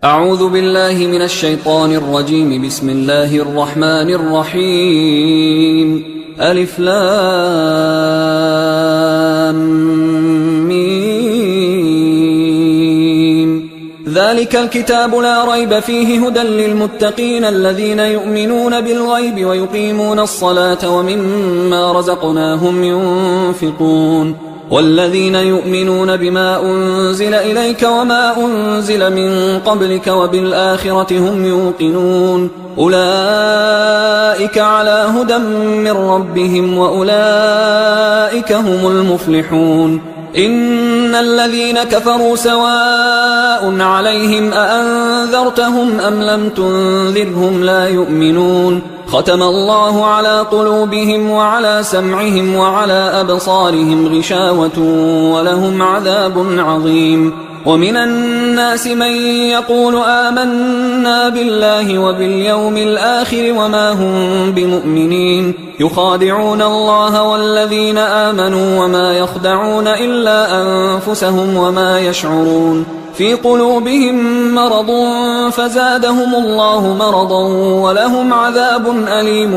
أعوذ بالله من الشيطان الرجيم. بسم الله الرحمن الرحيم. ألف لام ميم. ذلك الكتاب لا ريب فيه هدى للمتقين الذين يؤمنون بالغيب ويقيمون الصلاة ومما رزقناهم ينفقون والذين يؤمنون بما أنزل إليك وما أنزل من قبلك وبالآخرة هم يوقنون أولئك على هدى من ربهم وأولئك هم المفلحون. إن الذين كفروا سواء عليهم أأنذرتهم أم لم تنذرهم لا يؤمنون ختم الله على قلوبهم وعلى سمعهم وعلى أبصارهم غشاوة ولهم عذاب عظيم. ومن الناس من يقول آمنا بالله وباليوم الآخر وما هم بمؤمنين يخادعون الله والذين آمنوا وما يخدعون إلا أنفسهم وما يشعرون في قلوبهم مرض فزادهم الله مرضا ولهم عذاب أليم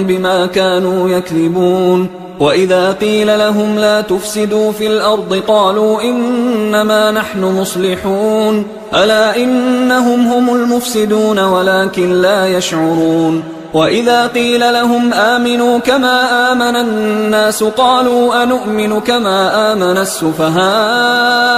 بما كانوا يكذبون. وإذا قيل لهم لا تفسدوا في الأرض قالوا إنما نحن مصلحون ألا إنهم هم المفسدون ولكن لا يشعرون. وإذا قيل لهم آمنوا كما آمن الناس قالوا أنؤمن كما آمن السفهاء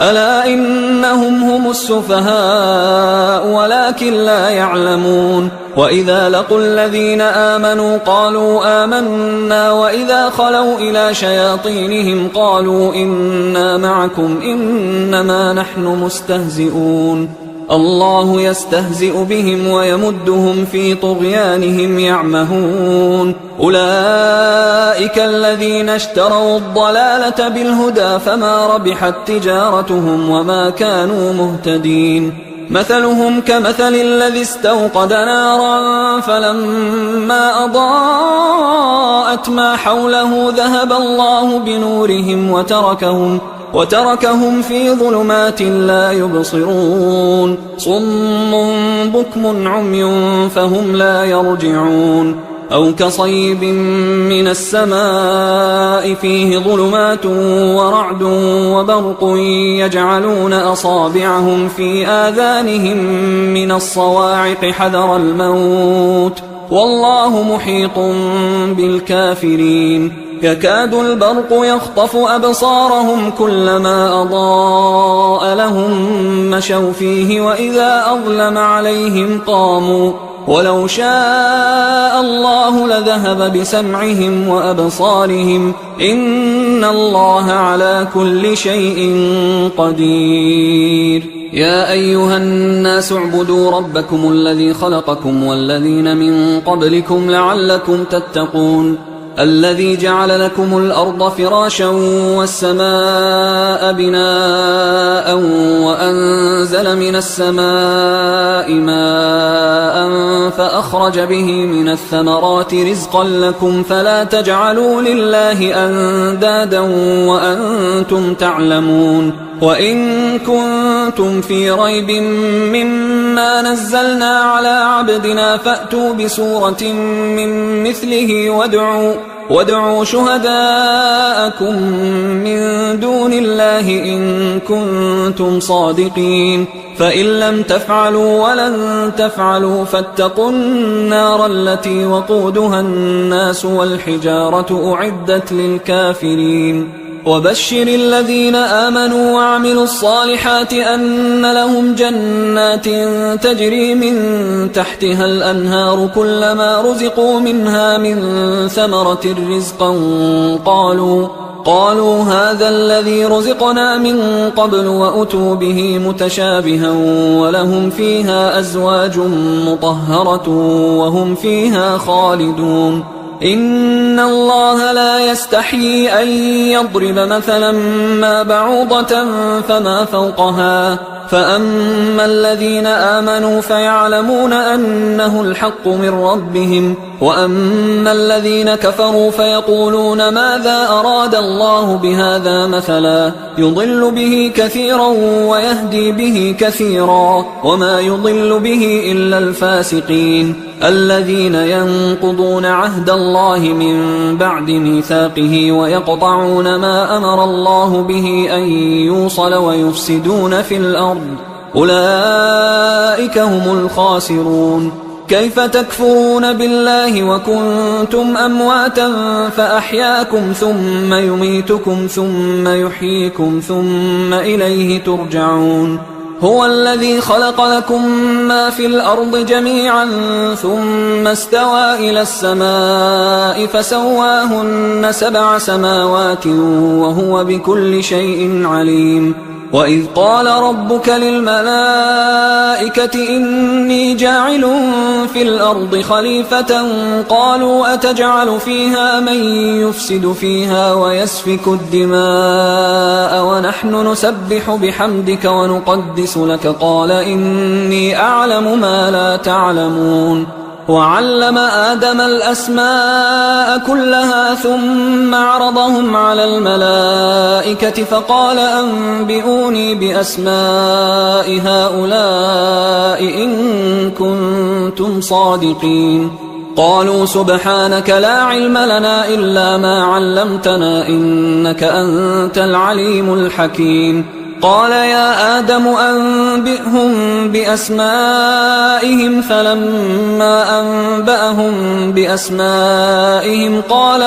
ألا إنهم هم السفهاء ولكن لا يعلمون. وإذا لقوا الذين آمنوا قالوا آمنا وإذا خلوا إلى شياطينهم قالوا إنا معكم إنما نحن مستهزئون الله يستهزئ بهم ويمدهم في طغيانهم يعمهون. أولئك الذين اشتروا الضلالة بالهدى فما ربحت تجارتهم وما كانوا مهتدين. مثلهم كمثل الذي استوقد نارا فلما أضاءت ما حوله ذهب الله بنورهم وتركهم في ظلمات لا يبصرون صم بكم عمي فهم لا يرجعون. أو كصيب من السماء فيه ظلمات ورعد وبرق يجعلون أصابعهم في آذانهم من الصواعق حذر الموت والله محيط بالكافرين. يكاد البرق يخطف أبصارهم كلما أضاء لهم مشوا فيه وإذا أظلم عليهم قاموا ولو شاء الله لذهب بسمعهم وأبصارهم إن الله على كل شيء قدير. يا أيها الناس اعبدوا ربكم الذي خلقكم والذين من قبلكم لعلكم تتقون الذي جعل لكم الأرض فراشا والسماء بناء وأنزل من السماء ماء فأخرج به من الثمرات رزقا لكم فلا تجعلوا لله أندادا وأنتم تعلمون. وإن كنتم في ريب مما نزلنا على عبدنا فأتوا بسورة من مثله وادعوا شهداءكم من دون الله إن كنتم صادقين فإن لم تفعلوا ولن تفعلوا فاتقوا النار التي وقودها الناس والحجارة أعدت للكافرين. وبشر الذين آمنوا وعملوا الصالحات أن لهم جنات تجري من تحتها الأنهار كلما رزقوا منها من ثمرة رزقا قالوا هذا الذي رزقنا من قبل وأتوا به متشابها ولهم فيها أزواج مطهرة وهم فيها خالدون. إن الله لا يستحيي أن يضرب مثلا ما بعوضة فما فوقها فأما الذين آمنوا فيعلمون أنه الحق من ربهم وأما الذين كفروا فيقولون ماذا أراد الله بهذا مثلا يضل به كثيرا ويهدي به كثيرا وما يضل به إلا الفاسقين الذين ينقضون عهد الله من بعد ميثاقه ويقطعون ما أمر الله به أن يوصل ويفسدون في الأرض أولئك هم الخاسرون. كيف تكفرون بالله وكنتم أمواتا فأحياكم ثم يميتكم ثم يحييكم ثم إليه ترجعون. هو الذي خلق لكم ما في الأرض جميعا ثم استوى إلى السماء فسواهن 7 سماوات وهو بكل شيء عليم. وإذ قال ربك للملائكة إني جاعل في الأرض خليفة قالوا أتجعل فيها من يفسد فيها ويسفك الدماء ونحن نسبح بحمدك ونقدس لك قال إني أعلم ما لا تعلمون. وعلم آدم الأسماء كلها ثم عرضهم على الملائكة فقال أنبئوني بأسماء هؤلاء إن كنتم صادقين. قالوا سبحانك لا علم لنا إلا ما علمتنا إنك أنت العليم الحكيم. قال يا آدم أنبئهم بأسمائهم فلما أنبأهم بأسمائهم قال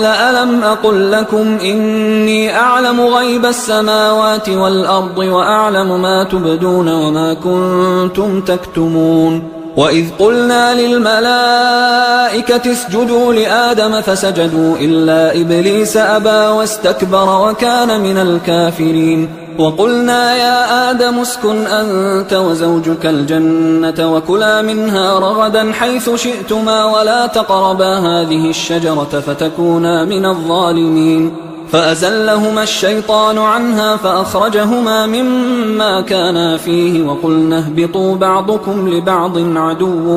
ألم أقل لكم إني أعلم غيب السماوات والأرض وأعلم ما تبدون وما كنتم تكتمون. وإذ قلنا للملائكة اسجدوا لآدم فسجدوا إلا إبليس أبى واستكبر وكان من الكافرين. وقلنا يا آدم اسكن أنت وزوجك الجنة وكلا منها رغدا حيث شئتما ولا تقربا هذه الشجرة فتكونا من الظالمين. فأزلهما الشيطان عنها فأخرجهما مما كانا فيه وقلنا اهبطوا بعضكم لبعض عدو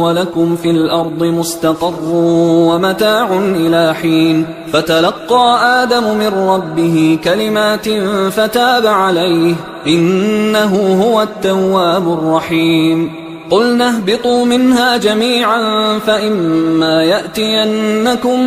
ولكم في الأرض مستقر ومتاع إلى حين. فتلقى آدم من ربه كلمات فتاب عليه إنه هو التواب الرحيم. قلنا اهبطوا منها جميعا فإما يأتينكم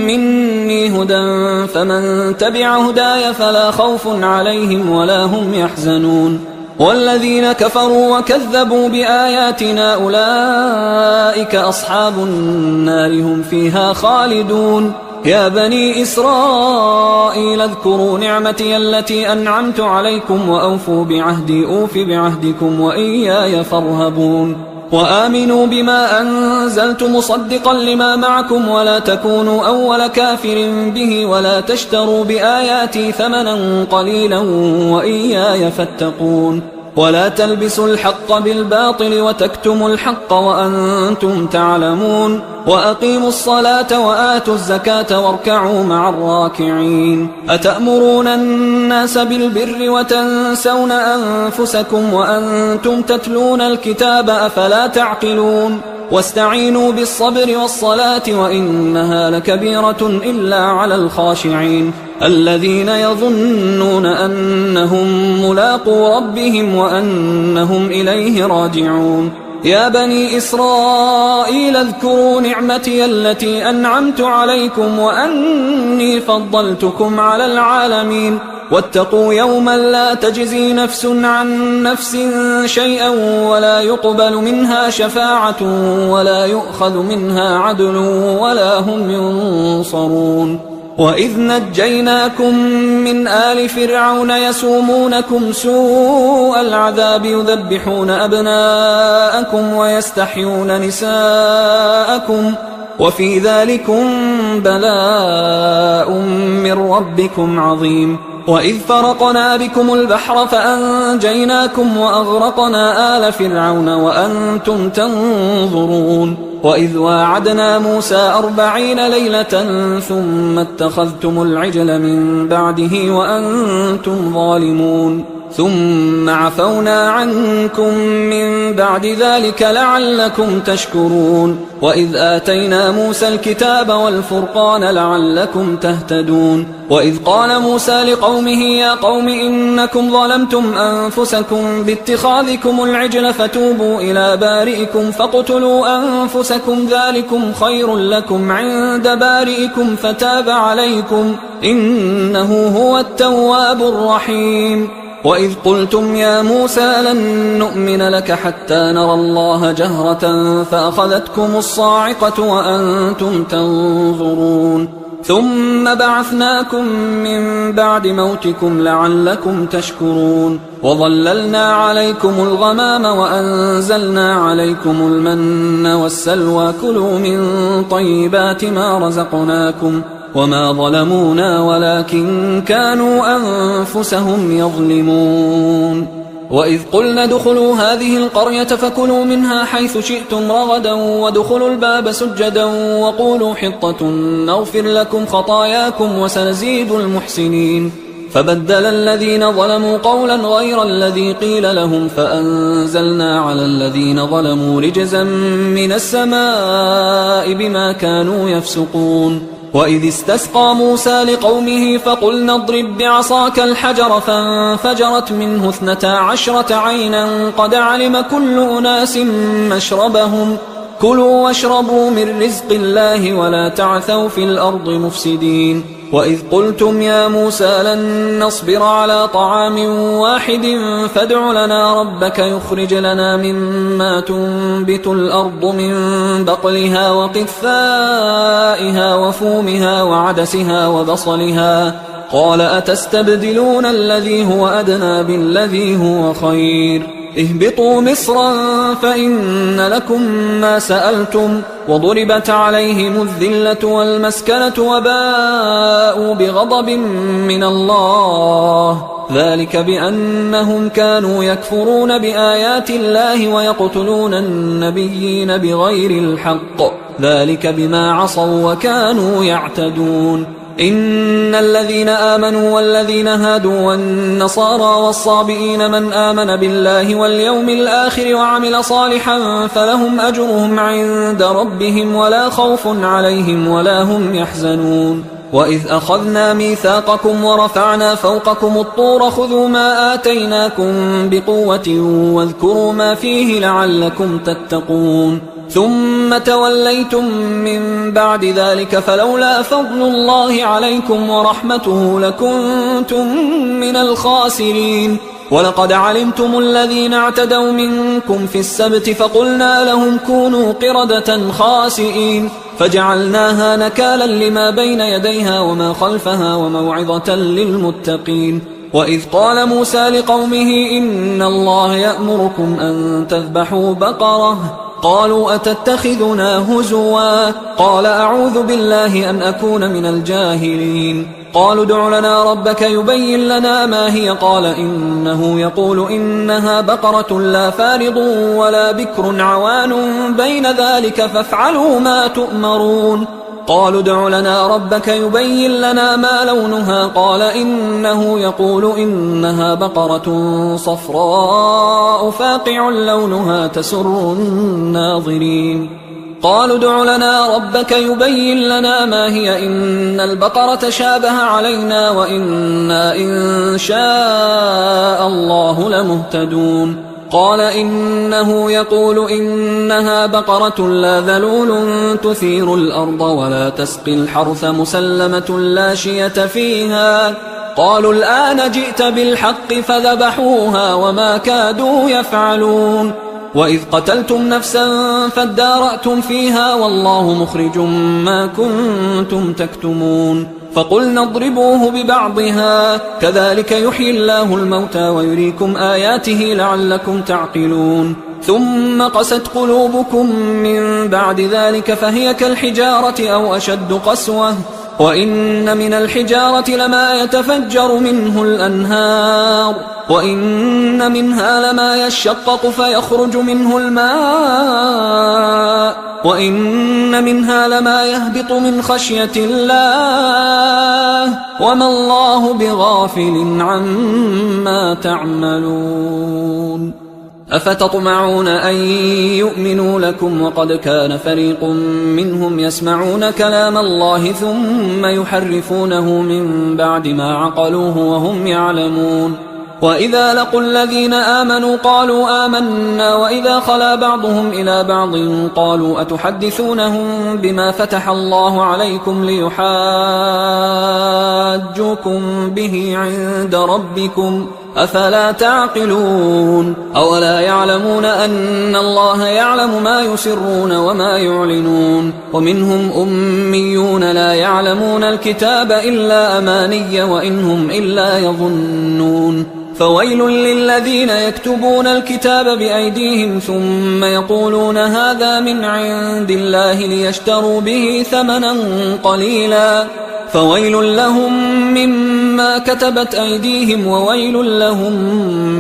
مني هدى فمن تبع هداي فلا خوف عليهم ولا هم يحزنون. والذين كفروا وكذبوا بآياتنا أولئك أصحاب النار هم فيها خالدون. يا بني إسرائيل اذكروا نعمتي التي أنعمت عليكم وأوفوا بعهدي أوف بعهدكم وإياي فارهبون. وآمنوا بما أنزلت مصدقا لما معكم ولا تكونوا أول كافر به ولا تشتروا بآياتي ثمنا قليلا وإياي فاتقون. ولا تلبسوا الحق بالباطل وتكتموا الحق وأنتم تعلمون. وأقيموا الصلاة وآتوا الزكاة واركعوا مع الراكعين. أتأمرون الناس بالبر وتنسون أنفسكم وأنتم تتلون الكتاب أفلا تعقلون. واستعينوا بالصبر والصلاة وإنها لكبيرة إلا على الخاشعين الذين يظنون أنهم ملاقو ربهم وأنهم إليه راجعون. يا بني إسرائيل اذكروا نعمتي التي أنعمت عليكم وأني فضلتكم على العالمين. واتقوا يوما لا تجزي نفس عن نفس شيئا ولا يقبل منها شفاعة ولا يؤخذ منها عدل ولا هم ينصرون. وإذ نجيناكم من آل فرعون يسومونكم سوء العذاب يذبحون أبناءكم ويستحيون نساءكم وفي ذلكم بلاء من ربكم عظيم. وإذ فرقنا بكم البحر فأنجيناكم وأغرقنا آل فرعون وأنتم تنظرون. وإذ واعدنا موسى 40 ليلة ثم اتخذتم العجل من بعده وأنتم ظالمون. ثم عفونا عنكم من بعد ذلك لعلكم تشكرون وإذ آتينا موسى الكتاب والفرقان لعلكم تهتدون وإذ قال موسى لقومه يا قوم إنكم ظلمتم أنفسكم باتخاذكم العجل فتوبوا إلى بارئكم فاقتلوا أنفسكم ذلكم خير لكم عند بارئكم فتاب عليكم إنه هو التواب الرحيم وإذ قلتم يا موسى لن نؤمن لك حتى نرى الله جهرة فأخذتكم الصاعقة وأنتم تنظرون ثم بعثناكم من بعد موتكم لعلكم تشكرون وظللنا عليكم الغمام وأنزلنا عليكم المن والسلوى كلوا من طيبات ما رزقناكم وما ظلمونا ولكن كانوا أنفسهم يظلمون وإذ قلنا ادخلوا هذه القرية فكلوا منها حيث شئتم رغدا وادخلوا الباب سجدا وقولوا حطة نغفر لكم خطاياكم وسنزيد المحسنين فبدل الذين ظلموا قولا غير الذي قيل لهم فأنزلنا على الذين ظلموا رجزا من السماء بما كانوا يفسقون وإذ استسقى موسى لقومه فقلنا اضرب بعصاك الحجر فانفجرت منه 12 عينا قد علم كل أناس مشربهم كلوا واشربوا من رزق الله ولا تعثوا في الأرض مفسدين وإذ قلتم يا موسى لن نصبر على طعام واحد فادع لنا ربك يخرج لنا مما تنبت الأرض من بقلها وقثائها وفومها وعدسها وبصلها قال أتستبدلون الذي هو أدنى بالذي هو خير اهبطوا مصرا فإن لكم ما سألتم وضربت عليهم الذلة والمسكنة وباءوا بغضب من الله ذلك بأنهم كانوا يكفرون بآيات الله ويقتلون النبيين بغير الحق ذلك بما عصوا وكانوا يعتدون إن الذين آمنوا والذين هادوا والنصارى والصابئين من آمن بالله واليوم الآخر وعمل صالحا فلهم أجرهم عند ربهم ولا خوف عليهم ولا هم يحزنون وإذ أخذنا ميثاقكم ورفعنا فوقكم الطور خذوا ما آتيناكم بقوة واذكروا ما فيه لعلكم تتقون ثم توليتم من بعد ذلك فلولا فضل الله عليكم ورحمته لكنتم من الخاسرين ولقد علمتم الذين اعتدوا منكم في السبت فقلنا لهم كونوا قردة خاسئين فجعلناها نكالا لما بين يديها وما خلفها وموعظة للمتقين وإذ قال موسى لقومه إن الله يأمركم أن تذبحوا بقرة قالوا أتتخذنا هزوا قال أعوذ بالله أن أكون من الجاهلين قالوا ادع لنا ربك يبين لنا ما هي قال إنه يقول إنها بقرة لا فارض ولا بكر عوان بين ذلك فافعلوا ما تؤمرون قالوا ادع لنا ربك يبين لنا ما لونها قال إنه يقول إنها بقرة صفراء فاقع لونها تسر الناظرين قالوا ادع لنا ربك يبين لنا ما هي إن البقرة شابه علينا وإنا إن شاء الله لمهتدون قال إنه يقول إنها بقرة لا ذلول تثير الأرض ولا تسقي الحرث مسلمة لا شية فيها قالوا الآن جئت بالحق فذبحوها وما كادوا يفعلون وإذ قتلتم نفسا فادارأتم فيها والله مخرج ما كنتم تكتمون فقلنا اضربوه ببعضها كذلك يحيي الله الموتى ويريكم آياته لعلكم تعقلون ثم قست قلوبكم من بعد ذلك فهي كالحجارة أو أشد قسوة وإن من الحجارة لما يتفجر منه الأنهار وإن منها لما يشقق فيخرج منه الماء وإن منها لما يهبط من خشية الله وما الله بغافل عما تعملون أفتطمعون أن يؤمنوا لكم وقد كان فريق منهم يسمعون كلام الله ثم يحرفونه من بعد ما عقلوه وهم يعلمون وإذا لقوا الذين آمنوا قالوا آمنا وإذا خلا بعضهم إلى بعض قالوا أتحدثونهم بما فتح الله عليكم ليحاجوكم به عند ربكم أفلا تعقلون أولا يعلمون أن الله يعلم ما يسرون وما يعلنون ومنهم أميون لا يعلمون الكتاب إلا أماني وإنهم إلا يظنون فويل للذين يكتبون الكتاب بأيديهم ثم يقولون هذا من عند الله ليشتروا به ثمنا قليلا فويل لهم مما كتبت أيديهم وويل لهم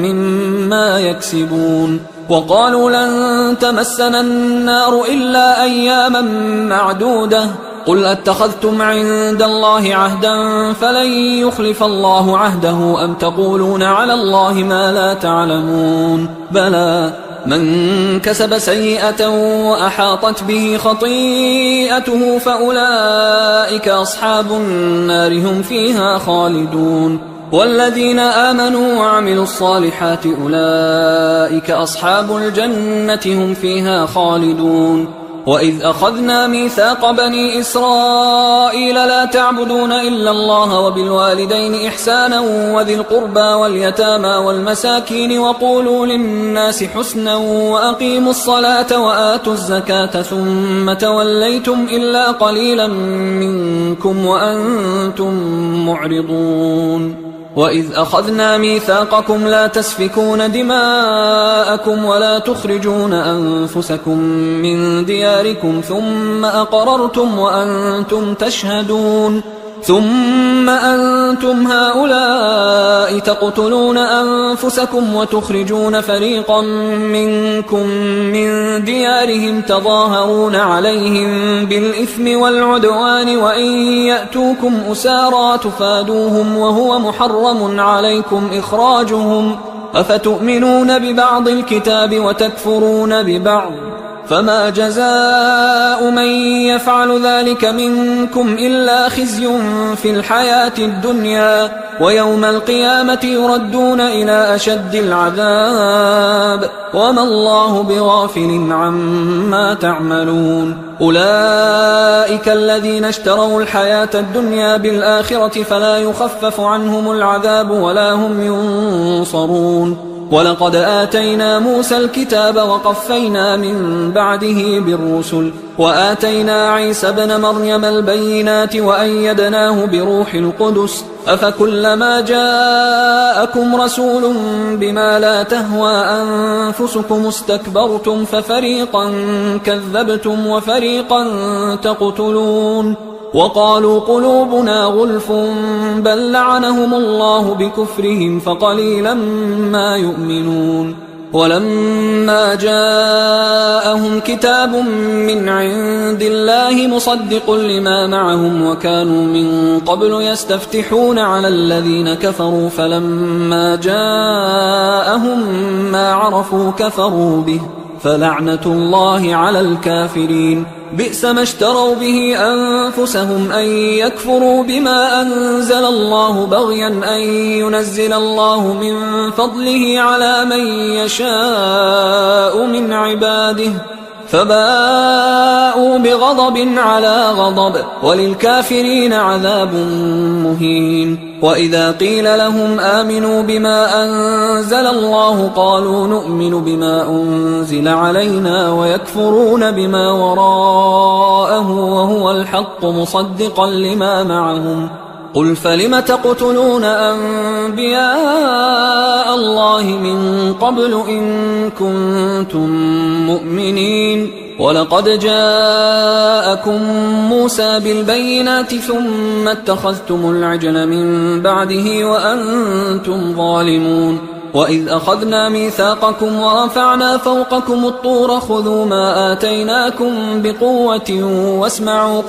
مما يكسبون وقالوا لن تمسنا النار إلا أياما معدودة قل أتخذتم عند الله عهدا فلن يخلف الله عهده أم تقولون على الله ما لا تعلمون بلى من كسب سيئة وأحاطت به خطيئته فأولئك أصحاب النار هم فيها خالدون والذين آمنوا وعملوا الصالحات أولئك أصحاب الجنة هم فيها خالدون وإذ أخذنا ميثاق بني إسرائيل لا تعبدون إلا الله وبالوالدين إحسانا وذي القربى واليتامى والمساكين وقولوا للناس حسنا وأقيموا الصلاة وآتوا الزكاة ثم توليتم إلا قليلا منكم وأنتم معرضون وإذ أخذنا ميثاقكم لا تسفكون دماءكم ولا تخرجون أنفسكم من دياركم ثم أقررتم وأنتم تشهدون ثم أنتم هؤلاء تقتلون أنفسكم وتخرجون فريقا منكم من ديارهم تظاهرون عليهم بالإثم والعدوان وإن يأتوكم أسارى تفادوهم وهو محرم عليكم إخراجهم أفتؤمنون ببعض الكتاب وتكفرون ببعض فما جزاء من يفعل ذلك منكم إلا خزي في الحياة الدنيا ويوم القيامة يردون إلى أشد العذاب وما الله بغافل عما تعملون أولئك الذين اشتروا الحياة الدنيا بالآخرة فلا يخفف عنهم العذاب ولا هم ينصرون ولقد آتينا موسى الكتاب وقفينا من بعده بالرسل وآتينا عيسى ابن مريم البينات وأيدناه بروح القدس أفكلما جاءكم رسول بما لا تهوى أنفسكم استكبرتم ففريقا كذبتم وفريقا تقتلون وقالوا قلوبنا غلف بل لعنهم الله بكفرهم فقليلا ما يؤمنون ولما جاءهم كتاب من عند الله مصدق لما معهم وكانوا من قبل يستفتحون على الذين كفروا فلما جاءهم ما عرفوا كفروا به فلعنة الله على الكافرين بئس ما اشتروا به أنفسهم أن يكفروا بما أنزل الله بغيا أن ينزل الله من فضله على من يشاء من عباده فباءوا بغضب على غضب وللكافرين عذاب مهين وإذا قيل لهم آمنوا بما أنزل الله قالوا نؤمن بما أنزل علينا ويكفرون بما وراءه وهو الحق مصدقا لما معهم قل فلم تقتلون أنبياء الله من قبل إن كنتم مؤمنين ولقد جاءكم موسى بالبينات ثم اتخذتم العجل من بعده وأنتم ظالمون وإذ أخذنا ميثاقكم ورفعنا فوقكم الطور خذوا ما آتيناكم بقوة واسمعوا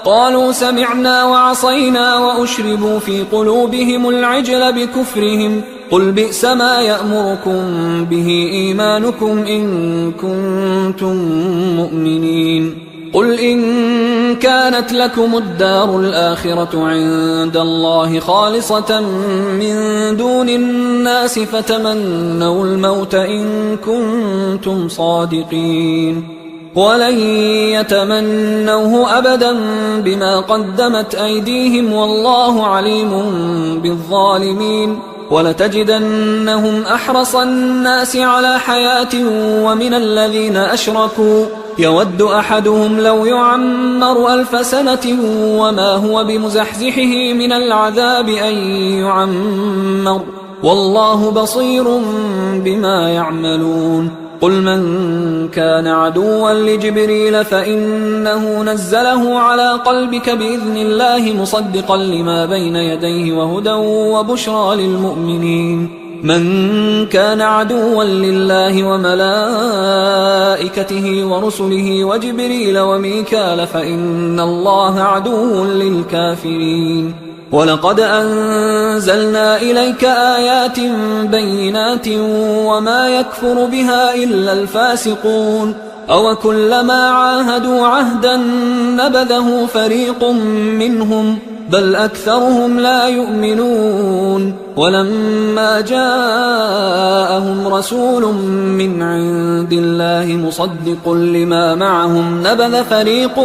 قالوا سمعنا وعصينا وأشربوا في قلوبهم العجل بكفرهم قل بئس ما يأمركم به إيمانكم إن كنتم مؤمنين قل إن كانت لكم الدار الآخرة عند الله خالصة من دون الناس فتمنوا الموت إن كنتم صادقين ولن يتمنوه أبدا بما قدمت أيديهم والله عليم بالظالمين ولتجدنهم أحرص الناس على حياة ومن الذين أشركوا يود أحدهم لو يعمر 1000 سنة وما هو بمزحزحه من العذاب أن يعمر والله بصير بما يعملون قل من كان عدوا لجبريل فإنه نزله على قلبك بإذن الله مصدقا لما بين يديه وهدى وبشرى للمؤمنين من كان عدوا لله وملائكته ورسله وجبريل وميكال فإن الله عدو للكافرين ولقد أنزلنا إليك آيات بينات وما يكفر بها إلا الفاسقون أوكلما عاهدوا عهدا نبذه فريق منهم بل أكثرهم لا يؤمنون ولما جاءهم رسول من عند الله مصدق لما معهم نبذ فريق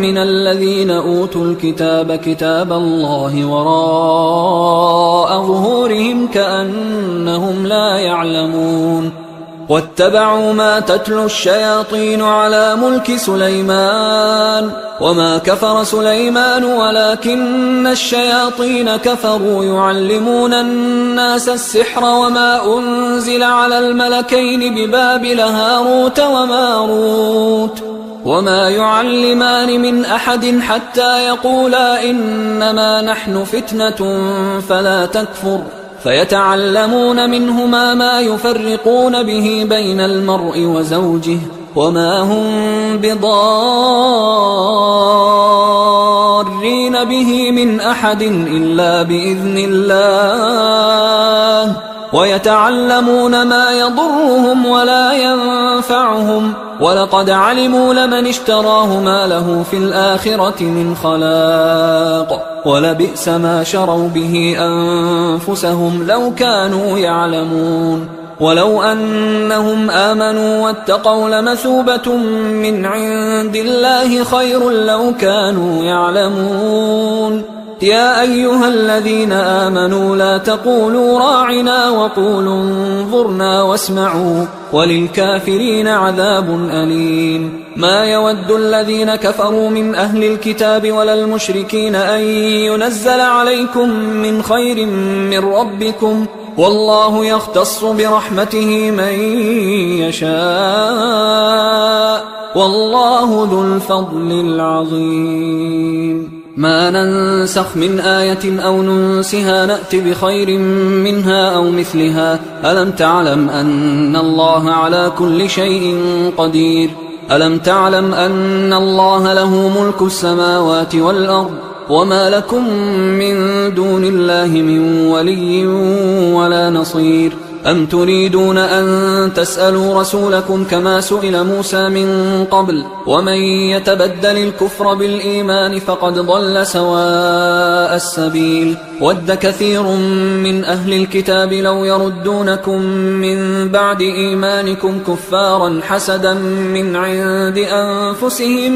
من الذين أوتوا الكتاب كتاب الله وراء ظهورهم كأنهم لا يعلمون واتبعوا ما تتلو الشياطين على ملك سليمان وما كفر سليمان ولكن الشياطين كفروا يعلمون الناس السحر وما أنزل على الملكين ببابل هاروت وماروت وما يعلمان من أحد حتى يقولا إنما نحن فتنة فلا تكفر فيتعلمون منهما ما يفرقون به بين المرء وزوجه وما هم بضارين به من أحد إلا بإذن الله ويتعلمون ما يضرهم ولا ينفعهم ولقد علموا لمن اشتراه ما له في الآخرة من خلاق ولبئس ما شروا به أنفسهم لو كانوا يعلمون ولو أنهم آمنوا واتقوا لمثوبة من عند الله خير لو كانوا يعلمون يا أيها الذين آمنوا لا تقولوا راعنا وقولوا انظرنا واسمعوا وللكافرين عذاب أليم ما يود الذين كفروا من أهل الكتاب ولا المشركين أن ينزل عليكم من خير من ربكم والله يختص برحمته من يشاء والله ذو الفضل العظيم ما ننسخ من آية أو ننسها نأت بخير منها أو مثلها ألم تعلم أن الله على كل شيء قدير ألم تعلم أن الله له ملك السماوات والأرض وما لكم من دون الله من ولي ولا نصير أم تريدون أن تسألوا رسولكم كما سئل موسى من قبل ومن يتبدل الكفر بالإيمان فقد ضل سواء السبيل ود كثير من أهل الكتاب لو يردونكم من بعد إيمانكم كفارا حسدا من عند أنفسهم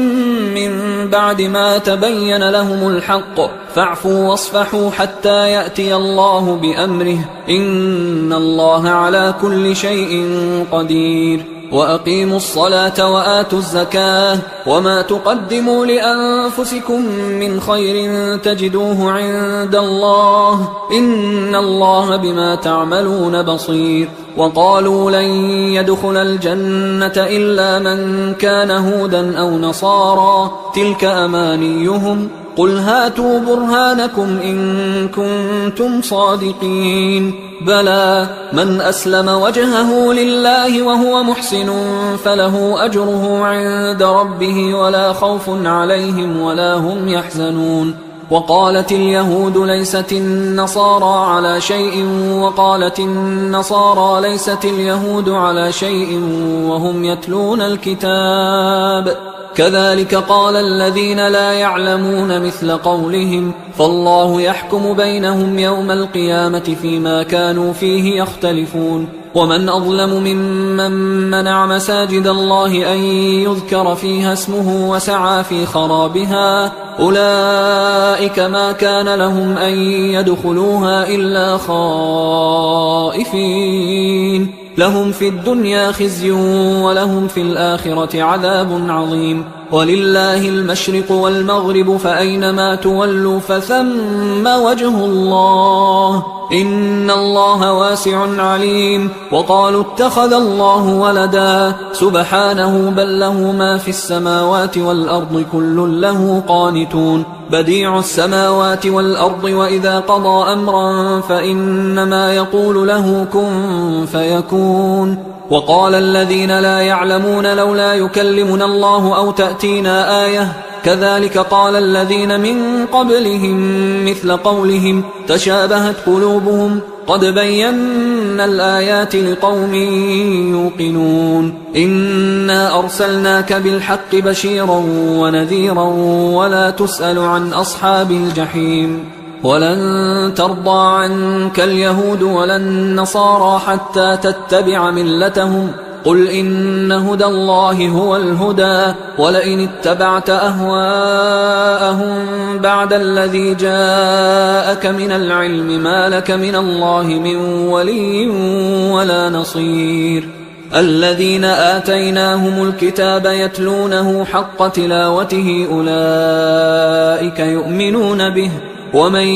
من بعد ما تبين لهم الحق فاعفوا واصفحوا حتى يأتي الله بأمره إن الله على كل شيء قدير وأقيموا الصلاة وآتوا الزكاة وما تقدموا لأنفسكم من خير تجدوه عند الله إن الله بما تعملون بصير. وقالوا لن يدخل الجنة إلا من كان هودا أو نصارى تلك أمانيهم قل هاتوا برهانكم إن كنتم صادقين بلى من أسلم وجهه لله وهو محسن فله أجره عند ربه ولا خوف عليهم ولا هم يحزنون. وقالت اليهود ليست النصارى على شيء وقالت النصارى ليست اليهود على شيء وهم يتلون الكتاب كذلك قال الذين لا يعلمون مثل قولهم فالله يحكم بينهم يوم القيامة فيما كانوا فيه يختلفون. ومن أظلم ممن منع مساجد الله أن يذكر فيها اسمه وسعى في خرابها أولئك ما كان لهم أن يدخلوها إلا خائفين لهم في الدنيا خزي ولهم في الآخرة عذاب عظيم. ولله المشرق والمغرب فأينما تولوا فثم وجه الله إن الله واسع عليم. وقالوا اتخذ الله ولدا سبحانه بل له ما في السماوات والأرض كل له قانتون بديع السماوات والأرض وإذا قضى أمرا فإنما يقول له كن فيكون. وقال الذين لا يعلمون لولا يكلمنا الله أو تأتينا آية كذلك قال الذين من قبلهم مثل قولهم تشابهت قلوبهم قد بينا الآيات لقوم يوقنون. إنا أرسلناك بالحق بشيرا ونذيرا ولا تسأل عن أصحاب الجحيم. ولن ترضى عنك اليهود ولا النصارى حتى تتبع ملتهم قل إن هدى الله هو الهدى ولئن اتبعت أهواءهم بعد الذي جاءك من العلم ما لك من الله من ولي ولا نصير. الذين آتيناهم الكتاب يتلونه حق تلاوته أولئك يؤمنون به ومن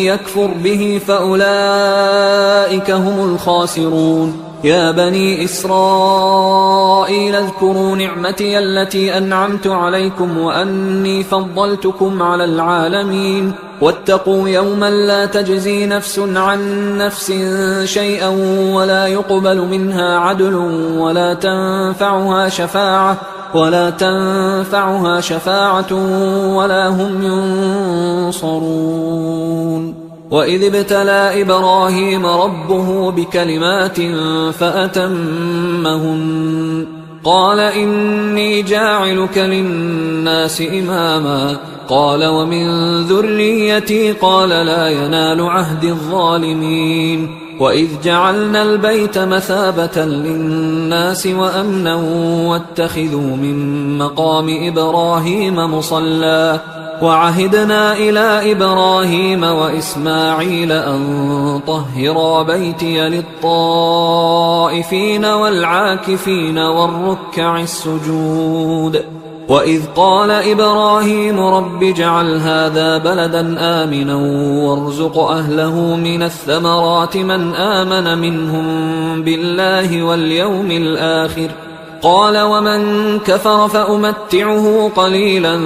يكفر به فأولئك هم الخاسرون. يا بني إسرائيل اذكروا نعمتي التي أنعمت عليكم وأني فضلتكم على العالمين واتقوا يوما لا تجزي نفس عن نفس شيئا ولا يقبل منها عدل ولا تنفعها شفاعة ولا هم ينصرون. وإذ ابتلى إبراهيم ربه بكلمات فأتمهن قال إني جاعلك للناس إماما قال ومن ذريتي قال لا ينال عهد الظالمين. وإذ جعلنا البيت مثابة للناس وأمنا واتخذوا من مقام إبراهيم مصلى وعهدنا إلى إبراهيم وإسماعيل أن طهرا بيتي للطائفين والعاكفين والركع السجود. وإذ قال إبراهيم رب اجعل هذا بلدا آمنا وارزق أهله من الثمرات من آمن منهم بالله واليوم الآخر قال ومن كفر فأمتعه قليلا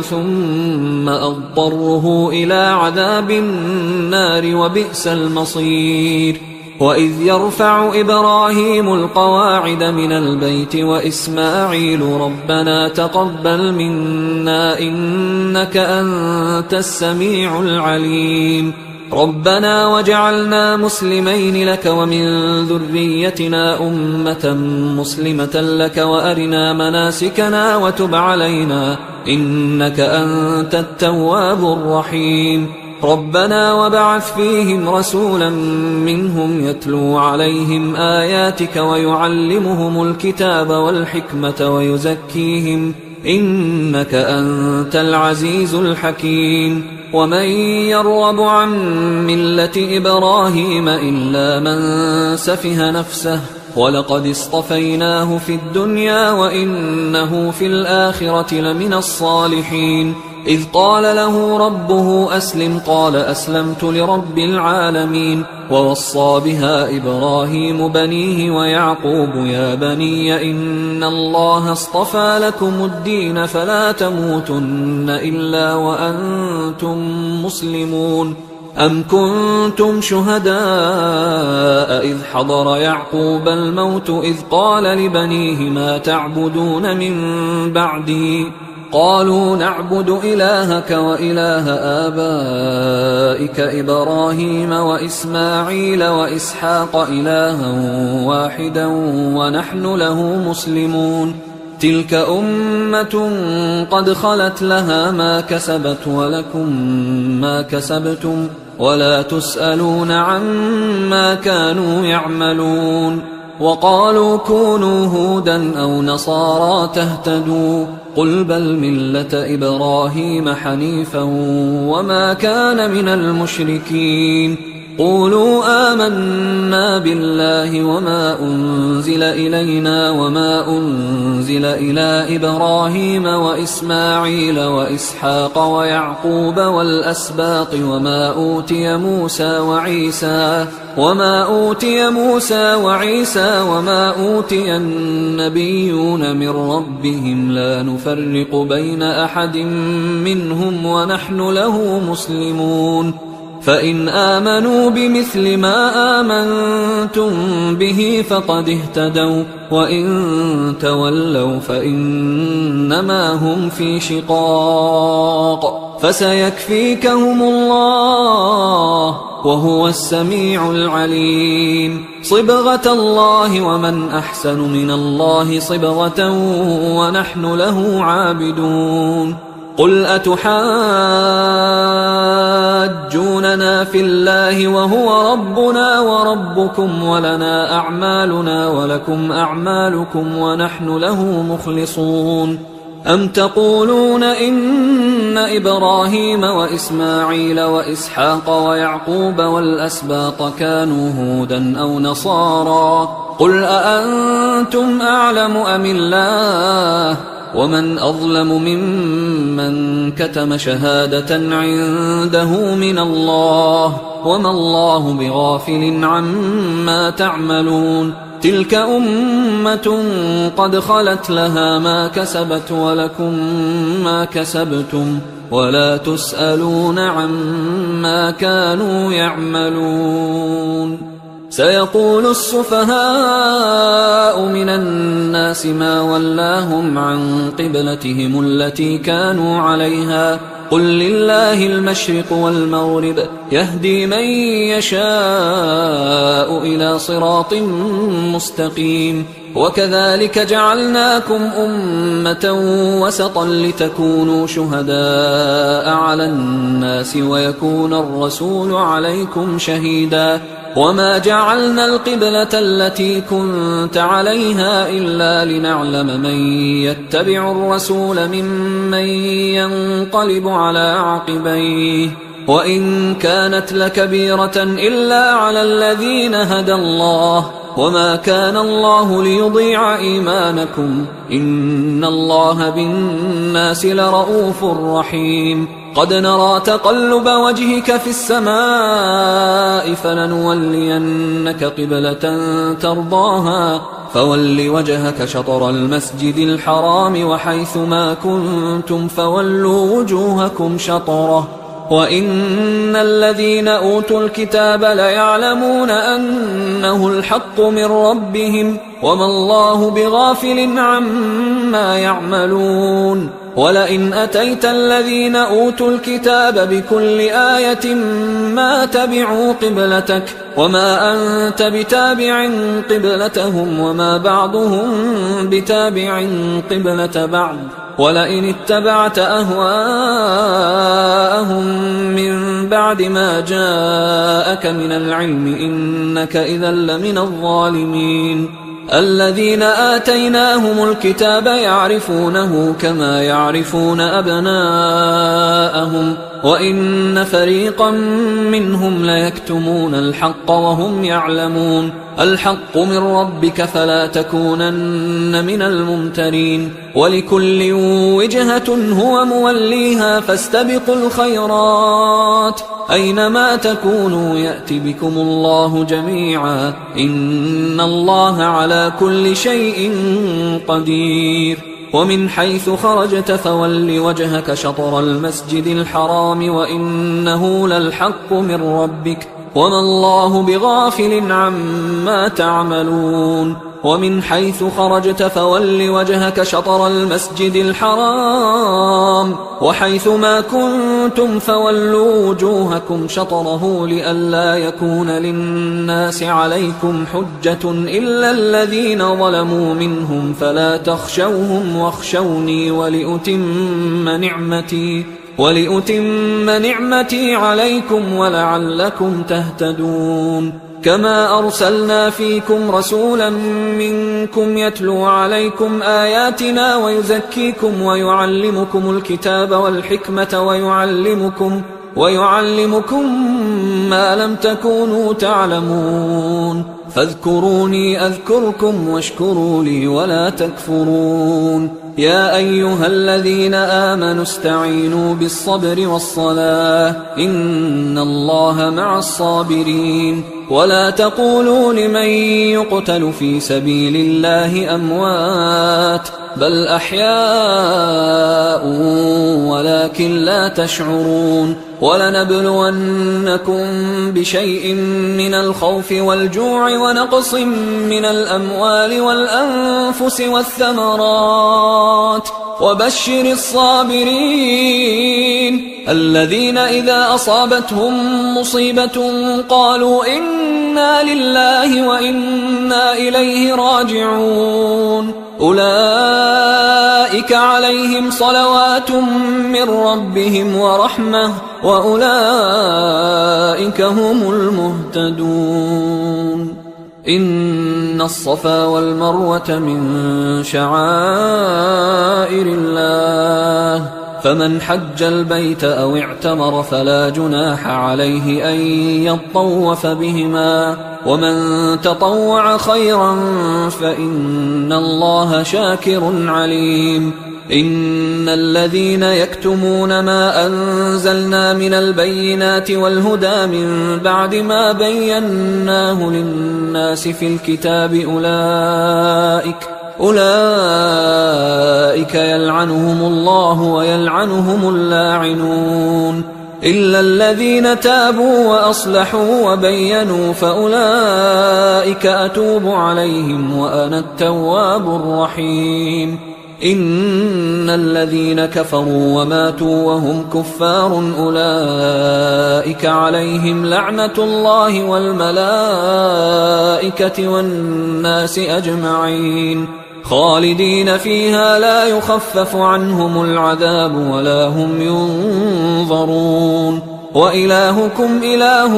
ثم أضطره إلى عذاب النار وبئس المصير. وإذ يرفع إبراهيم القواعد من البيت وإسماعيل ربنا تقبل منا إنك أنت السميع العليم ربنا وجعلنا مسلمين لك ومن ذريتنا أمة مسلمة لك وأرنا مناسكنا وتب علينا إنك أنت التواب الرحيم ربنا وبعث فيهم رسولا منهم يتلو عليهم آياتك ويعلمهم الكتاب والحكمة ويزكيهم إنك أنت العزيز الحكيم. ومن يرغب عن ملة إبراهيم إلا من سفه نفسه ولقد اصطفيناه في الدنيا وإنه في الآخرة لمن الصالحين. إذ قال له ربه أسلم قال أسلمت لرب العالمين. ووصى بها إبراهيم بنيه ويعقوب يا بني إن الله اصطفى لكم الدين فلا تموتن إلا وأنتم مسلمون. أم كنتم شهداء إذ حضر يعقوب الموت إذ قال لبنيه ما تعبدون من بعدي قالوا نعبد إلهك وإله آبائك إبراهيم وإسماعيل وإسحاق إلها واحدا ونحن له مسلمون. تلك أمة قد خلت لها ما كسبت ولكم ما كسبتم ولا تسألون عما كانوا يعملون. وقالوا كونوا هودا أو نصارى تهتدوا قل بل ملة إبراهيم حنيفا وما كان من المشركين. قولوا آمنا بالله وما أنزل إلينا وما أنزل إلى إبراهيم وإسماعيل وإسحاق ويعقوب والأسباط وما أوتي موسى وعيسى وما أوتي النبيون من ربهم لا نفرق بين أحد منهم ونحن له مسلمون. فإن آمنوا بمثل ما آمنتم به فقد اهتدوا وإن تولوا فإنما هم في شقاق فسيكفيكهم الله وهو السميع العليم. صبغة الله ومن أحسن من الله صبغة ونحن له عابدون. قل أتحاجوننا في الله وهو ربنا وربكم ولنا أعمالنا ولكم أعمالكم ونحن له مخلصون. أم تقولون إن إبراهيم وإسماعيل وإسحاق ويعقوب والأسباط كانوا هودا أو نصارى قل أأنتم أعلم أم الله ومن أظلم ممن كتم شهادة عنده من الله وما الله بغافل عما تعملون. تلك أمة قد خلت لها ما كسبت ولكم ما كسبتم ولا تسألون عما كانوا يعملون. سيقول السفهاء من الناس ما ولاهم عن قبلتهم التي كانوا عليها قل لله المشرق والمغرب يهدي من يشاء إلى صراط مستقيم. وكذلك جعلناكم أمة وسطا لتكونوا شهداء على الناس ويكون الرسول عليكم شهيدا. وما جعلنا القبلة التي كنت عليها إلا لنعلم من يتبع الرسول ممن ينقلب على عقبيه وإن كانت لكبيرة إلا على الذين هدى الله وما كان الله ليضيع إيمانكم إن الله بالناس لرؤوف رحيم. قد نرى تقلب وجهك في السماء فلنولينك قبلة ترضاها فول وجهك شطر المسجد الحرام وحيث ما كنتم فولوا وجوهكم شطره وإن الذين أوتوا الكتاب ليعلمون أنه الحق من ربهم وما الله بغافل عما يعملون. ولئن أتيت الذين أوتوا الكتاب بكل آية ما تبعوا قبلتك وما أنت بتابع قبلتهم وما بعضهم بتابع قبلة بعض ولئن اتبعت أهواءهم من بعد ما جاءك من العلم إنك إذا لمن الظالمين. الذين آتيناهم الكتاب يعرفونه كما يعرفون أبناءهم وإن فريقا منهم ليكتمون الحق وهم يعلمون الحق من ربك فلا تكونن من الممترين ولكل وجهة هو موليها فاستبقوا الخيرات أينما تكونوا يأت بكم الله جميعا إن الله على كل شيء قدير ومن حيث خرجت فول وجهك شطر المسجد الحرام وإنه للحق من ربك وما الله بغافل عما تعملون ومن حيث خرجت فول وجهك شطر المسجد الحرام وحيث ما كنتم فولوا وجوهكم شطره لئلا يكون للناس عليكم حجة إلا الذين ظلموا منهم فلا تخشوهم واخشوني ولأتم نعمتي عليكم ولعلكم تهتدون كما أرسلنا فيكم رسولا منكم يتلو عليكم آياتنا ويزكيكم ويعلمكم الكتاب والحكمة ويعلمكم ما لم تكونوا تعلمون فاذكروني أذكركم واشكروا لي ولا تكفرون يا أيها الذين آمنوا استعينوا بالصبر والصلاة إن الله مع الصابرين ولا تقولوا لمن يقتل في سبيل الله أموات بل أحياء ولكن لا تشعرون ولنبلونكم بشيء من الخوف والجوع ونقص من الأموال والأنفس والثمرات وبشر الصابرين الذين إذا أصابتهم مصيبة قالوا إنا لله وإنا إليه راجعون أولئك عليهم صلوات من ربهم ورحمة وأولئك هم المهتدون إن الصفا والمروة من شعائر الله فمن حج البيت أو اعتمر فلا جناح عليه أن يطوف بهما ومن تطوع خيرا فإن الله شاكر عليم إن الذين يكتمون ما أنزلنا من البينات والهدى من بعد ما بيناه للناس في الكتاب أولئك يلعنهم الله ويلعنهم اللاعنون إلا الذين تابوا وأصلحوا وبينوا فأولئك أتوب عليهم وأنا التواب الرحيم إن الذين كفروا وماتوا وهم كفار أولئك عليهم لعنة الله والملائكة والناس أجمعين خالدين فيها لا يخفف عنهم العذاب ولا هم ينظرون وإلهكم إله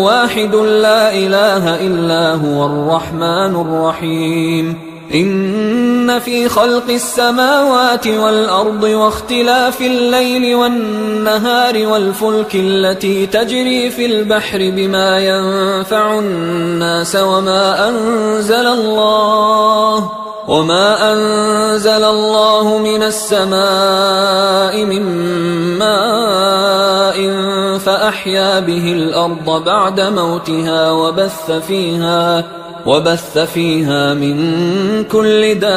واحد لا إله إلا هو الرحمن الرحيم إن في خلق السماوات والأرض واختلاف الليل والنهار والفلك التي تجري في البحر بما ينفع الناس وما أنزل الله من السماء من ماء فأحيا به الأرض بعد موتها وبث فيها من كل دابة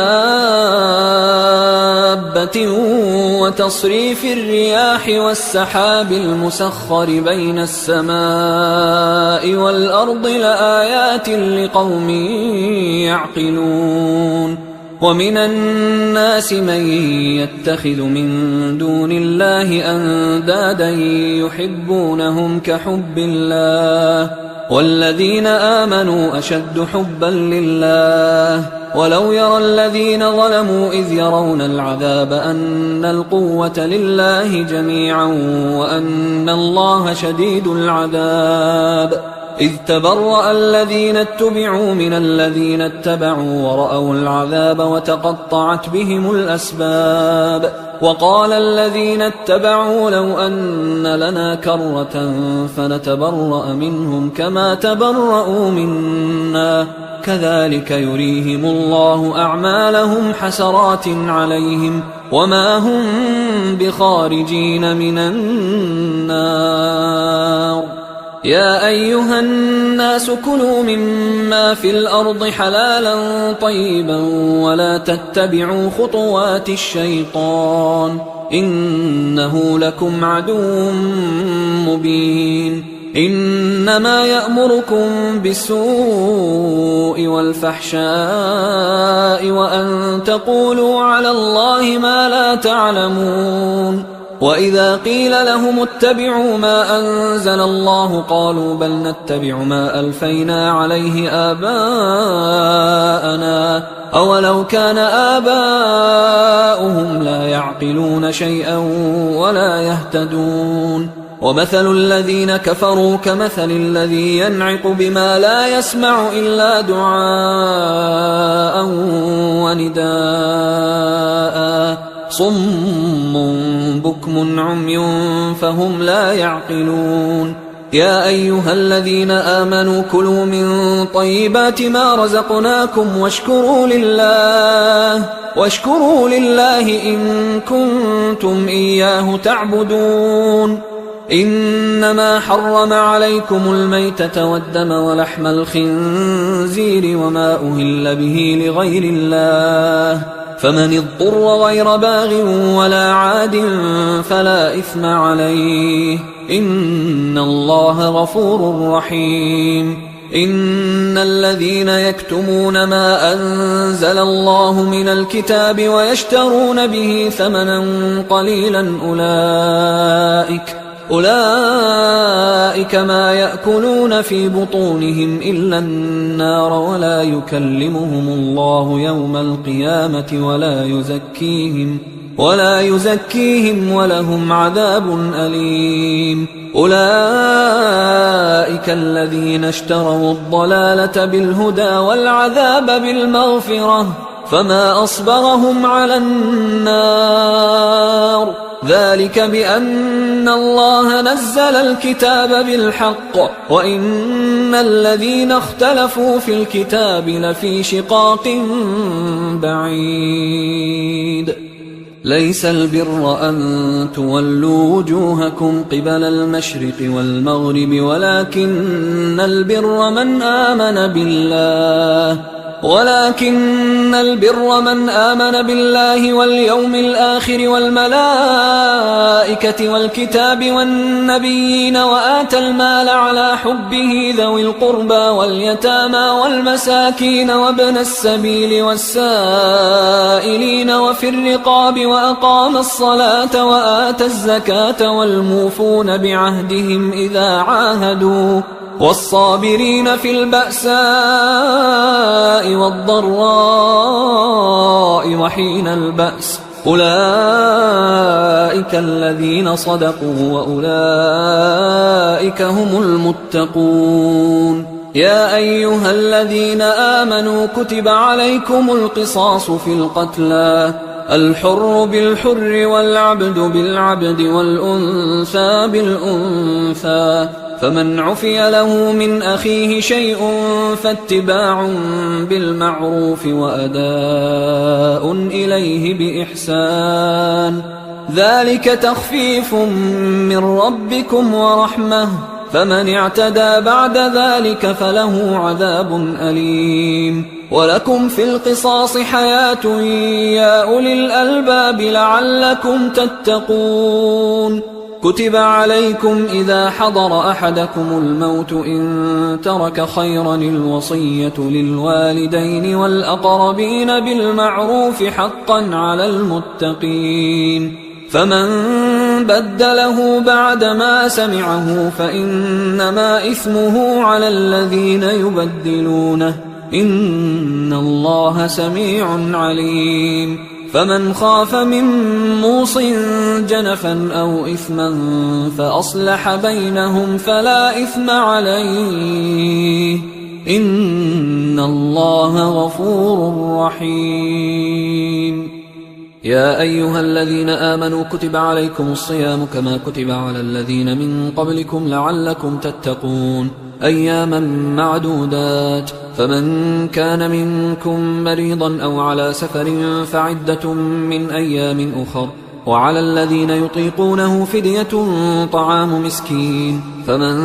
وتصريف الرياح والسحاب المسخر بين السماء والأرض لآيات لقوم يعقلون ومن الناس من يتخذ من دون الله أندادا يحبونهم كحب الله والذين آمنوا أشد حبا لله ولو يرى الذين ظلموا إذ يرون العذاب أن القوة لله جميعا وأن الله شديد العذاب إذ تبرأ الذين اتبعوا من الذين اتبعوا ورأوا العذاب وتقطعت بهم الأسباب وقال الذين اتبعوا لو أن لنا كرة فنتبرأ منهم كما تبرأوا منا كذلك يريهم الله أعمالهم حسرات عليهم وما هم بخارجين من النار يا أيها الناس كلوا مما في الأرض حلالا طيبا ولا تتبعوا خطوات الشيطان إنه لكم عدو مبين إنما يأمركم بالسوء والفحشاء وأن تقولوا على الله ما لا تعلمون وإذا قيل لهم اتبعوا ما أنزل الله قالوا بل نتبع ما ألفينا عليه آباءنا أولو كان آباؤهم لا يعقلون شيئا ولا يهتدون ومثل الذين كفروا كمثل الذي ينعق بما لا يسمع إلا دعاء ونداء صم بكم عمي فهم لا يعقلون يا أيها الذين آمنوا كلوا من طيبات ما رزقناكم واشكروا لله إن كنتم إياه تعبدون إنما حرم عليكم الميتة والدم ولحم الخنزير وما أهل به لغير الله فمن اضطر غير باغ ولا عاد فلا إثم عليه إن الله غفور رحيم إن الذين يكتمون ما أنزل الله من الكتاب ويشترون به ثمنا قليلا أولئك ما يأكلون في بطونهم إلا النار ولا يكلمهم الله يوم القيامة ولا يزكيهم ولهم عذاب أليم أولئك الذين اشتروا الضلالة بالهدى والعذاب بالمغفرة فما أصبرهم على النار ذلك بأن الله نزل الكتاب بالحق وإن الذين اختلفوا في الكتاب لفي شقاق بعيد ليس البر أن تولوا وجوهكم قبل المشرق والمغرب ولكن البر من آمن بالله واليوم الآخر والملائكة والكتاب والنبيين وآتى المال على حبه ذوي القربى واليتامى والمساكين وابن السبيل والسائلين وفي الرقاب وأقام الصلاة وآتى الزكاة والموفون بعهدهم إذا عاهدوا والصابرين في البأساء والضراء وحين البأس أولئك الذين صدقوا وأولئك هم المتقون يا أيها الذين آمنوا كتب عليكم القصاص في القتلى الحر بالحر والعبد بالعبد والأنثى بالأنثى فمن عفي له من أخيه شيء فاتباع بالمعروف وأداء إليه بإحسان ذلك تخفيف من ربكم ورحمة فمن اعتدى بعد ذلك فله عذاب أليم ولكم في القصاص حياة يا أولي الألباب لعلكم تتقون كتب عليكم إذا حضر أحدكم الموت إن ترك خيرا الوصية للوالدين والأقربين بالمعروف حقا على المتقين فمن بدله بعدما سمعه فإنما إثمه على الذين يبدلونه إن الله سميع عليم فمن خاف من موص جنفا أو إثما فأصلح بينهم فلا إثم عليه إن الله غفور رحيم. يا أيها الذين آمنوا كتب عليكم الصيام كما كتب على الذين من قبلكم لعلكم تتقون أياما معدودات، فمن كان منكم مريضا أو على سفر فعدة من أيام أخر، وعلى الذين يطيقونه فدية طعام مسكين، فمن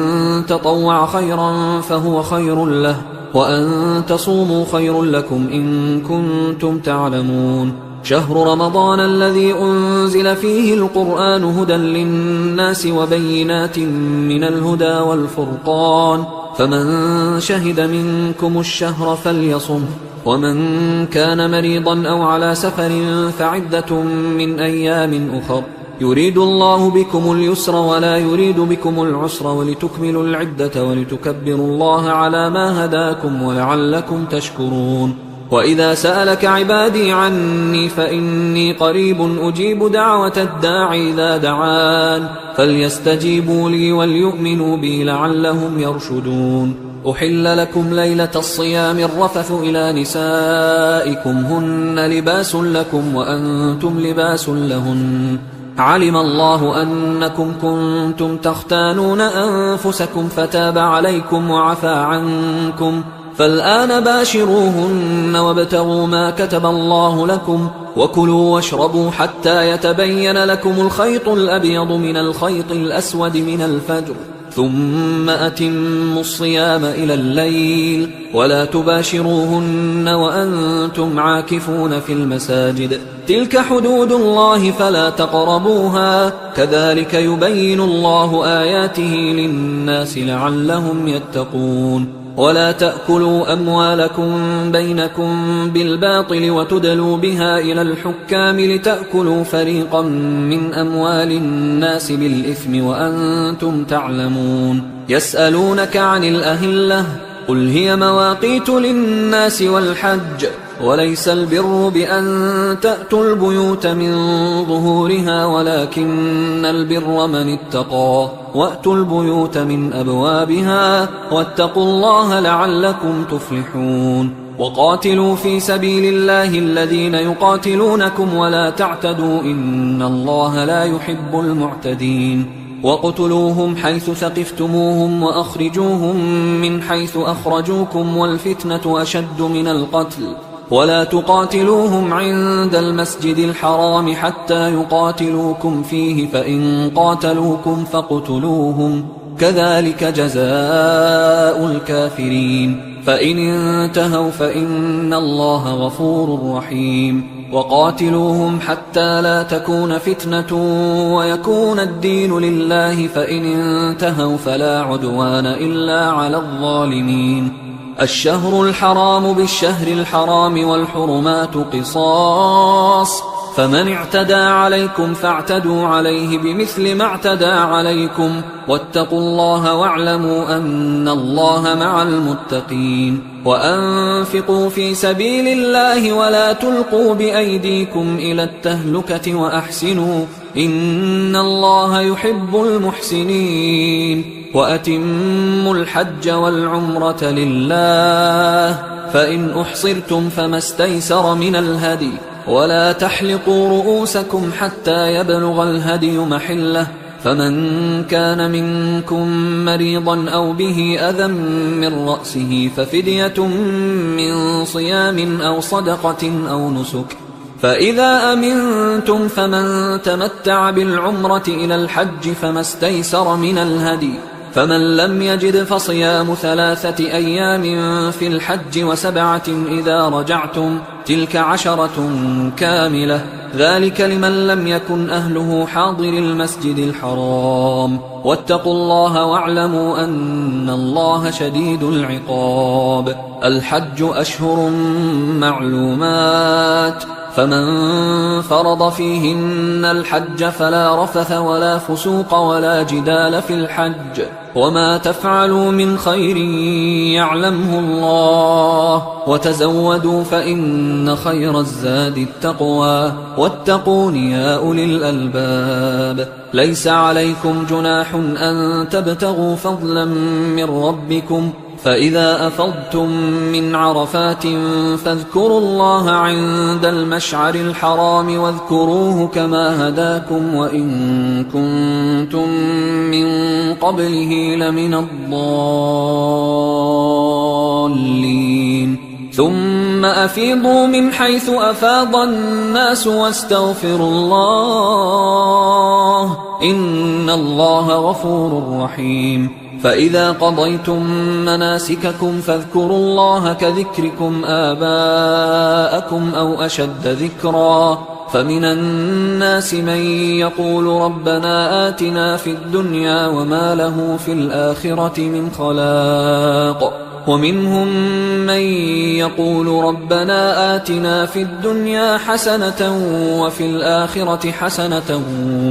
تطوع خيرا فهو خير له، وأن تصوموا خير لكم إن كنتم تعلمون. شهر رمضان الذي أنزل فيه القرآن هدى للناس وبينات من الهدى والفرقان، فمن شهد منكم الشهر فليصمه، ومن كان مريضا أو على سفر فعدة من أيام أخر، يريد الله بكم اليسر ولا يريد بكم العسر ولتكملوا العدة ولتكبروا الله على ما هداكم ولعلكم تشكرون. وإذا سألك عبادي عني فإني قريب أجيب دعوة الداعي إذا دعان، فليستجيبوا لي وليؤمنوا بي لعلهم يرشدون. أحل لكم ليلة الصيام الرفث إلى نسائكم هن لباس لكم وأنتم لباس لهن، علم الله أنكم كنتم تختانون أنفسكم فتاب عليكم وعفى عنكم، فالآن باشروهن وابتغوا ما كتب الله لكم، وكلوا واشربوا حتى يتبين لكم الخيط الأبيض من الخيط الأسود من الفجر، ثم أتموا الصيام إلى الليل، ولا تباشروهن وأنتم عاكفون في المساجد، تلك حدود الله فلا تقربوها، كذلك يبين الله آياته للناس لعلهم يتقون. ولا تأكلوا أموالكم بينكم بالباطل وتدلوا بها إلى الحكام لتأكلوا فريقا من أموال الناس بالإثم وأنتم تعلمون. يسألونك عن الأهلة قل هي مواقيت للناس والحج، وليس البر بأن تأتوا البيوت من ظهورها ولكن البر من اتقى، وأتوا البيوت من أبوابها واتقوا الله لعلكم تفلحون. وقاتلوا في سبيل الله الذين يقاتلونكم ولا تعتدوا إن الله لا يحب المعتدين. وقتلوهم حيث ثقفتموهم وأخرجوهم من حيث أخرجوكم والفتنة أشد من القتل، ولا تقاتلوهم عند المسجد الحرام حتى يقاتلوكم فيه، فإن قاتلوكم فاقتلوهم، كذلك جزاء الكافرين، فإن انتهوا فإن الله غفور رحيم. وقاتلوهم حتى لا تكون فتنة ويكون الدين لله، فإن انتهوا فلا عدوان إلا على الظالمين. الشهر الحرام بالشهر الحرام والحرمات قصاص، فمن اعتدى عليكم فاعتدوا عليه بمثل ما اعتدى عليكم، واتقوا الله واعلموا أن الله مع المتقين. وأنفقوا في سبيل الله ولا تلقوا بأيديكم إلى التهلكة وأحسنوا إن الله يحب المحسنين. وأتموا الحج والعمرة لله، فإن أحصرتم فما استيسر من الهدي، ولا تحلقوا رؤوسكم حتى يبلغ الهدي محله، فمن كان منكم مريضا أو به أذى من رأسه ففدية من صيام أو صدقة أو نسك، فإذا أمنتم فمن تمتع بالعمرة إلى الحج فما استيسر من الهدي، فمن لم يجد فصيام 3 أيام في الحج و7 إذا رجعتم، تلك 10 كاملة، ذلك لمن لم يكن أهله حاضر المسجد الحرام. واتقوا الله واعلموا أن الله شديد العقاب. الحج أشهر معلومات، فمن فرض فيهن الحج فلا رفث ولا فسوق ولا جدال في الحج وما تفعلوا من خير يعلمه الله وتزودوا فإن خير الزاد التقوى واتقون يا أولي الألباب ليس عليكم جناح أن تبتغوا فضلا من ربكم فإذا أفضتم من عرفات فاذكروا الله عند المشعر الحرام واذكروه كما هداكم وإن كنتم من قبله لمن الضالين ثم أفيضوا من حيث أفاض الناس واستغفروا الله إن الله غفور رحيم فإذا قضيتم مناسككم فاذكروا الله كذكركم آباءكم أو أشد ذكرا فمن الناس من يقول ربنا آتنا في الدنيا وما له في الآخرة من خلاق ومنهم من يقول ربنا آتنا في الدنيا حسنة وفي الآخرة حسنة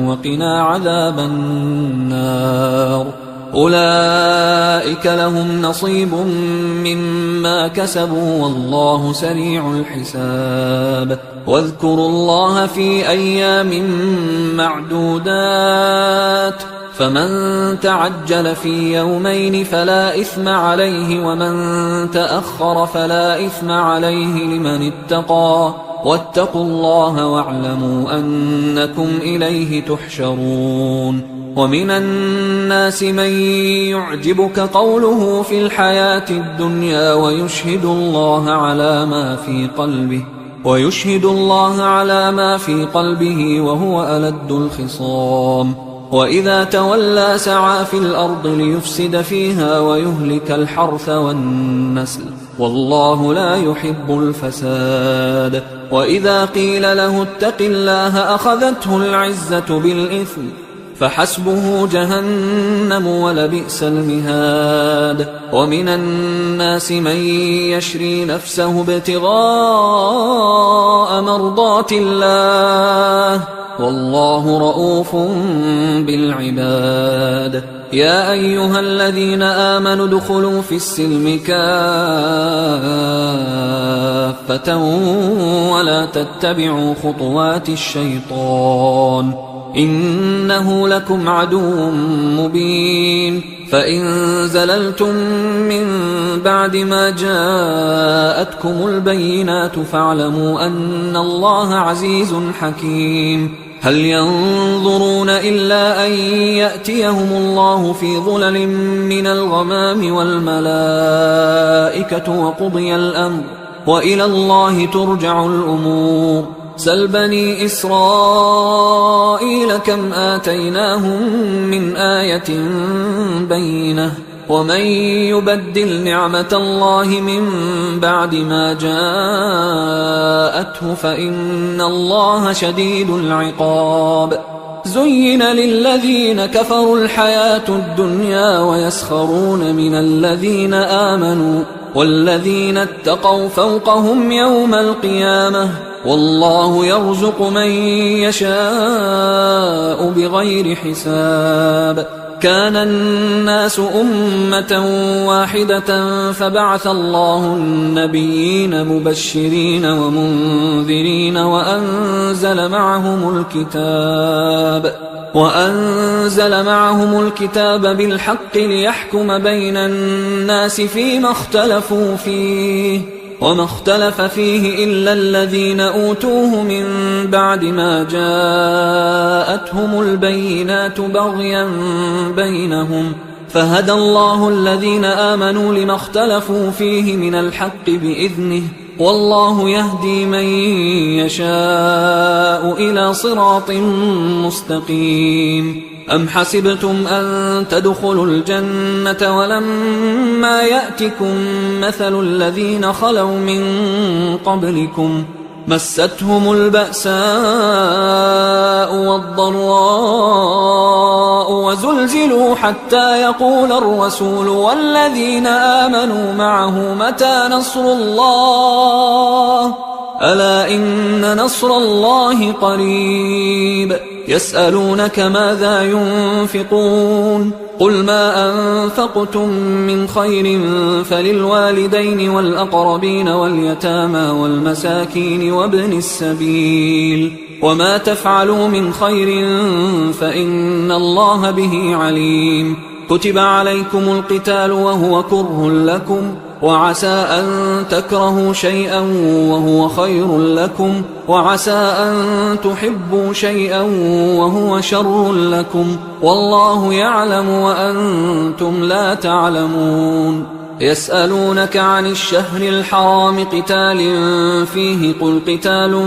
وقنا عذاب النار أولئك لهم نصيب مما كسبوا والله سريع الحساب واذكروا الله في أيام معدودات فمن تعجل في يومين فلا إثم عليه ومن تأخر فلا إثم عليه لمن اتقى واتقوا الله واعلموا أنكم إليه تحشرون ومن الناس من يعجبك قوله في الحياة الدنيا ويشهد الله على ما في قلبه وهو ألد الخصام وإذا تولى سعى في الأرض ليفسد فيها ويهلك الحرث والنسل والله لا يحب الفساد وإذا قيل له اتق الله أخذته العزة بالإثم فحسبه جهنم ولبئس المهاد ومن الناس من يشري نفسه ابتغاء مرضات الله والله رؤوف بالعباد يا أيها الذين آمنوا ادخلوا في السلم كافة ولا تتبعوا خطوات الشيطان إنه لكم عدو مبين فإن زللتم من بعد ما جاءتكم البينات فاعلموا أن الله عزيز حكيم هل ينظرون إلا أن يأتيهم الله في ظلل من الغمام والملائكة وقضي الأمر وإلى الله ترجع الأمور سل بني إسرائيل كم آتيناهم من آية بينة ومن يبدل نعمة الله من بعد ما جاءته فإن الله شديد العقاب زين للذين كفروا الحياة الدنيا ويسخرون من الذين آمنوا والذين اتقوا فوقهم يوم القيامة والله يرزق من يشاء بغير حساب كان الناس أمة واحدة فبعث الله النبيين مبشرين ومنذرين وأنزل معهم الكتاب بالحق ليحكم بين الناس فيما اختلفوا فيه وما اختلف فيه إلا الذين أوتوه من بعد ما جاءتهم البينات بغيا بينهم فهدى الله الذين آمنوا لما اختلفوا فيه من الحق بإذنه والله يهدي من يشاء إلى صراط مستقيم أم حسبتم أن تدخلوا الجنة ولما يأتكم مثل الذين خلوا من قبلكم مستهم البأساء والضراء وزلزلوا حتى يقول الرسول والذين آمنوا معه متى نصر الله ألا إن نصر الله قريب يسألونك ماذا ينفقون قل ما أنفقتم من خير فللوالدين والأقربين واليتامى والمساكين وابن السبيل وما تفعلوا من خير فإن الله به عليم كتب عليكم القتال وهو كره لكم وعسى أن تكرهوا شيئا وهو خير لكم وعسى أن تحبوا شيئا وهو شر لكم والله يعلم وأنتم لا تعلمون يسألونك عن الشهر الحرام قتال فيه قل قتال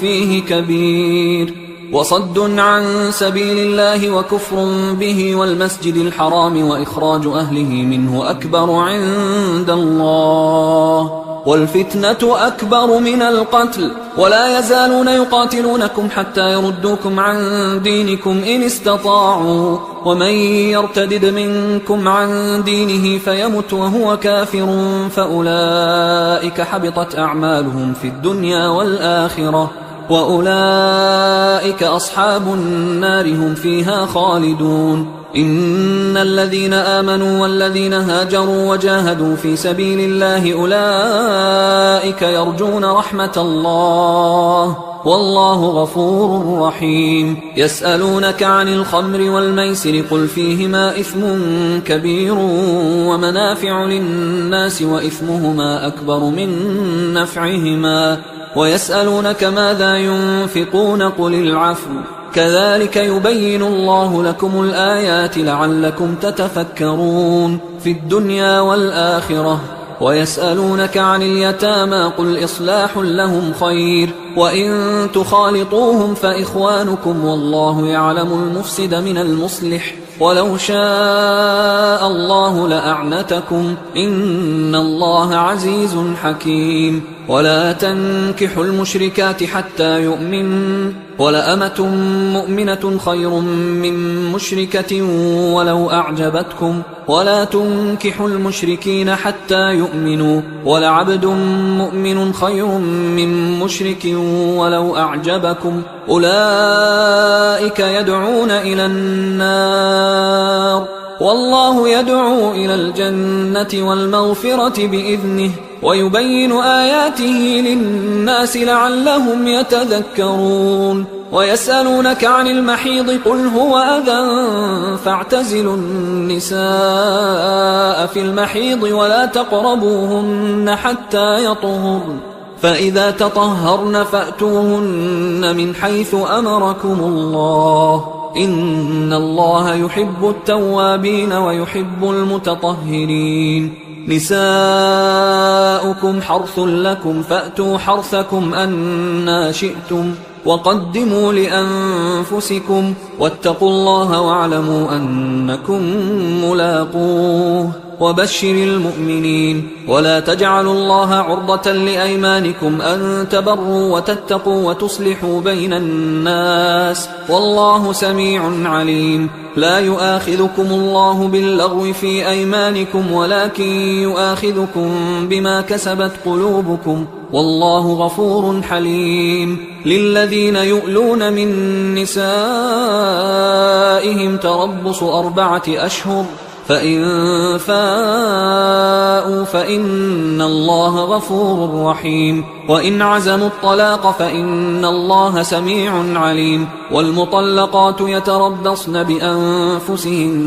فيه كبير وصد عن سبيل الله وكفر به والمسجد الحرام وإخراج أهله منه أكبر عند الله والفتنة أكبر من القتل ولا يزالون يقاتلونكم حتى يردوكم عن دينكم إن استطاعوا ومن يرتدد منكم عن دينه فيمت وهو كافر فأولئك حبطت أعمالهم في الدنيا والآخرة وأولئك أصحاب النار هم فيها خالدون إن الذين آمنوا والذين هاجروا وجاهدوا في سبيل الله أولئك يرجون رحمة الله والله غفور رحيم يسألونك عن الخمر والميسر قل فيهما إثم كبير ومنافع للناس وإثمهما أكبر من نفعهما ويسألونك ماذا ينفقون قل العفو كذلك يبين الله لكم الآيات لعلكم تتفكرون في الدنيا والآخرة ويسألونك عن اليتامى قل إصلاح لهم خير وإن تخالطوهم فإخوانكم والله يعلم المفسد من المصلح ولو شاء الله لأعنتكم إن الله عزيز حكيم ولا تنكحوا المشركات حتى يؤمنوا ولأمة مؤمنة خير من مشركة ولو أعجبتكم ولا تنكحوا المشركين حتى يؤمنوا ولعبد مؤمن خير من مشرك ولو أعجبكم أولئك يدعون إلى النار والله يدعو إلى الجنة والمغفرة بإذنه ويبين آياته للناس لعلهم يتذكرون ويسألونك عن المحيض قل هو أذى فاعتزلوا النساء في المحيض ولا تقربوهن حتى يطهرن فإذا تطهرن فأتوهن من حيث أمركم الله إن الله يحب التوابين ويحب المتطهرين نساؤكم حرث لكم فأتوا حرثكم أنى شئتم وقدموا لأنفسكم واتقوا الله واعلموا أنكم ملاقوه وبشر المؤمنين ولا تجعلوا الله عرضة لأيمانكم أن تبروا وتتقوا وتصلحوا بين الناس والله سميع عليم لا يؤاخذكم الله باللغو في أيمانكم ولكن يؤاخذكم بما كسبت قلوبكم والله غفور حليم للذين يؤلون من نسائهم تربص 4 أشهر فإن فاءوا فإن الله غفور رحيم وإن عزموا الطلاق فإن الله سميع عليم والمطلقات يتربصن بأنفسهن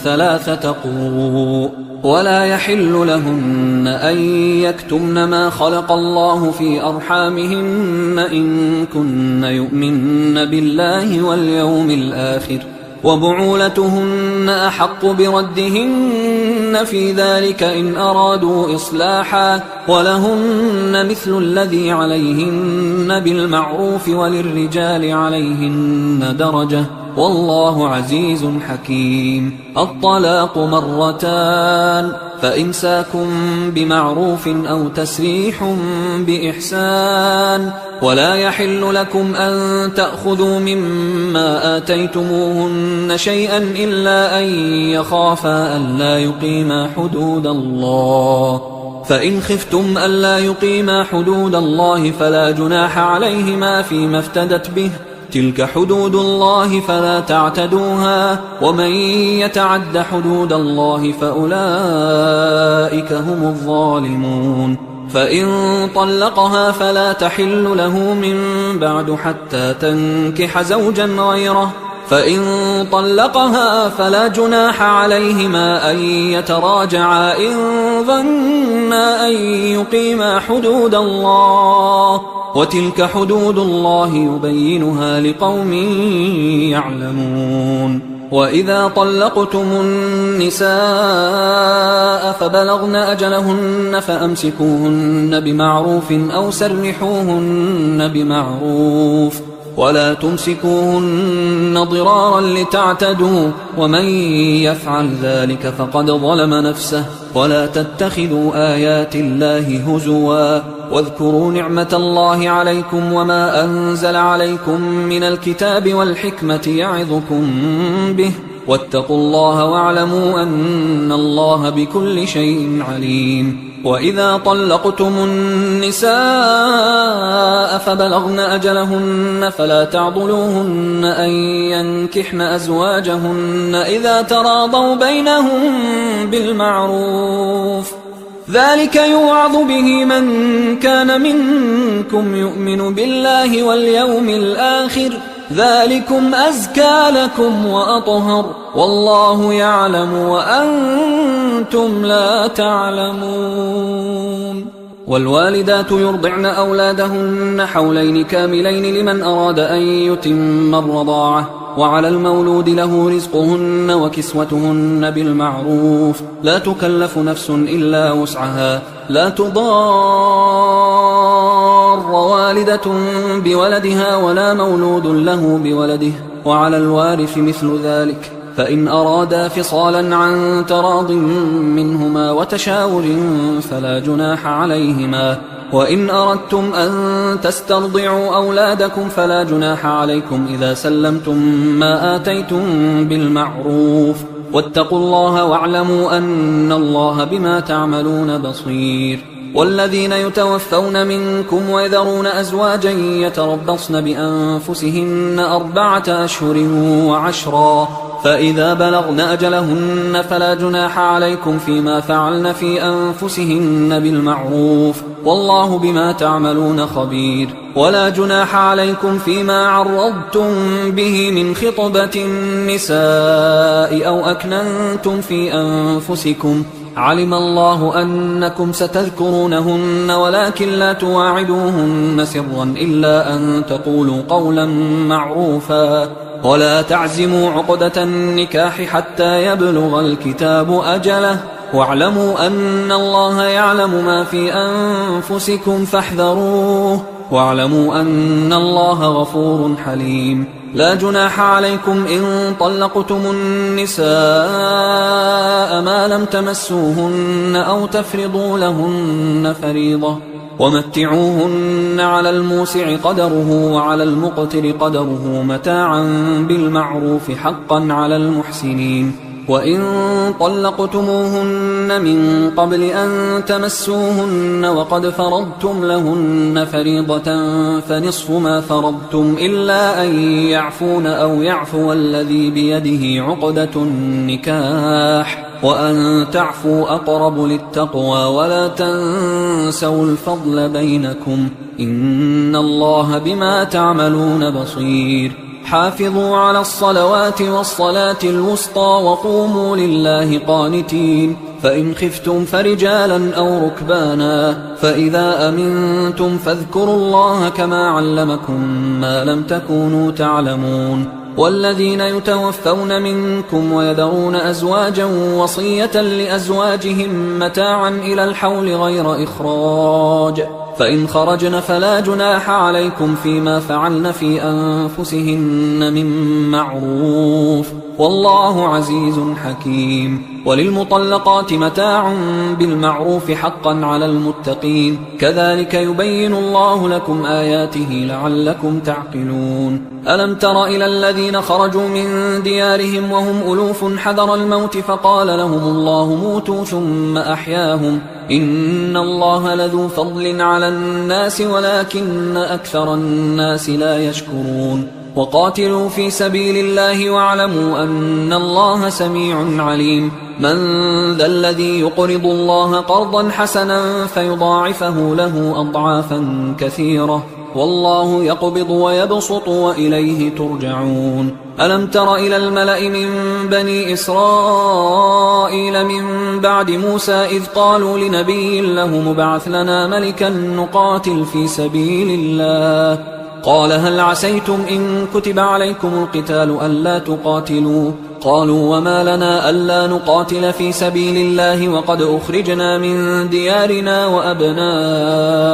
3 قروء ولا يحل لهن أن يكتمن ما خلق الله في أرحامهن إن كن يؤمن بالله واليوم الآخر وبعولتهن أحق بردهن في ذلك إن أرادوا إصلاحا ولهن مثل الذي عليهن بالمعروف وللرجال عليهن درجة والله عزيز حكيم الطلاق 2 فإمساك بمعروف أو تسريح بإحسان ولا يحل لكم أن تأخذوا مما آتيتموهن شيئا إلا أن يخافا ألا يقيما حدود الله فإن خفتم ألا يقيما حدود الله فلا جناح عليهما فيما افتدت به، تلك حدود الله فلا تعتدوها، ومن يتعد حدود الله فأولئك هم الظالمون. فإن طلقها فلا تحل له من بعد حتى تنكح زوجا غيره، فإن طلقها فلا جناح عليهما أن يتراجعا إن ظنا أن يقيما حدود الله، وتلك حدود الله يبينها لقوم يعلمون. وإذا طلقتم النساء فبلغن أجلهن فأمسكوهن بمعروف أو سرحوهن بمعروف، ولا تمسكوهن ضرارا لتعتدوا، ومن يفعل ذلك فقد ظلم نفسه. ولا تتخذوا آيات الله هزوا، واذكروا نعمة الله عليكم وما أنزل عليكم من الكتاب والحكمة يعظكم به، واتقوا الله واعلموا أن الله بكل شيء عليم. وإذا طلقتم النساء فبلغن أجلهن فلا تعضلوهن أن ينكحن أزواجهن إذا تراضوا بينهم بالمعروف، ذلك يوعظ به من كان منكم يؤمن بالله واليوم الآخر، ذلكم أزكى لكم وأطهر، والله يعلم وأنتم لا تعلمون. والوالدات يرضعن أولادهن حولين كاملين لمن أراد أن يتم الرضاعة، وعلى المولود له رزقهن وكسوتهن بالمعروف، لا تكلف نفس إلا وسعها، لا تضار والدة بولدها ولا مولود له بولده، وعلى الوارث مثل ذلك، فإن أرادا فصالا عن تراض منهما وتشاور فلا جناح عليهما. وإن أردتم أن تسترضعوا أولادكم فلا جناح عليكم إذا سلمتم ما آتيتم بالمعروف، واتقوا الله واعلموا أن الله بما تعملون بصير. والذين يتوفون منكم ويذرون أزواجا يتربصن بأنفسهن 4 أشهر وعشرا، فإذا بلغن أجلهن فلا جناح عليكم فيما فعلن في أنفسهن بالمعروف، والله بما تعملون خبير. ولا جناح عليكم فيما عرضتم به من خطبة النساء أو أكننتم في أنفسكم، علم الله أنكم ستذكرونهن ولكن لا تواعدوهن سرا إلا أن تقولوا قولا معروفا، ولا تعزموا عقدة النكاح حتى يبلغ الكتاب أجله، واعلموا أن الله يعلم ما في أنفسكم فاحذروه، واعلموا أن الله غفور حليم. لا جناح عليكم إن طلقتم النساء ما لم تمسوهن أو تفرضوا لهن فريضة، ومتعوهن على الموسع قدره وعلى المقتر قدره متاعا بالمعروف حقا على المحسنين. وإن طلقتموهن من قبل أن تمسوهن وقد فرضتم لهن فريضة فنصف ما فرضتم إلا أن يعفون أو يعفو الذي بيده عقدة النكاح، وأن تعفوا أقرب للتقوى، ولا تنسوا الفضل بينكم، إن الله بما تعملون بصير. حافظوا على الصلوات والصلاة الوسطى وقوموا لله قانتين، فإن خفتم فرجالا أو ركبانا، فإذا أمنتم فاذكروا الله كما علمكم ما لم تكونوا تعلمون. والذين يتوفون منكم ويذرون أزواجا وصية لأزواجهم متاعا إلى الحول غير إخراج، فإن خرجن فلا جناح عليكم فيما فعلن في أنفسهن من معروف، والله عزيز حكيم. وللمطلقات متاع بالمعروف حقا على المتقين، كذلك يبين الله لكم آياته لعلكم تعقلون. ألم تر إلى الذين خرجوا من ديارهم وهم ألوف حذر الموت فقال لهم الله موتوا ثم أحياهم، إن الله لذو فضل على الناس ولكن أكثر الناس لا يشكرون وقاتلوا في سبيل الله واعلموا أن الله سميع عليم من ذا الذي يقرض الله قرضا حسنا فيضاعفه له أضعافا كثيرة والله يقبض ويبسط وإليه ترجعون ألم تر إلى الملأ من بني إسرائيل من بعد موسى إذ قالوا لنبي له مبعث لنا ملكا نقاتل في سبيل الله قال هل عسيتم إن كتب عليكم القتال ألا تقاتلوا قالوا وما لنا ألا نقاتل في سبيل الله وقد أخرجنا من ديارنا وأبنائنا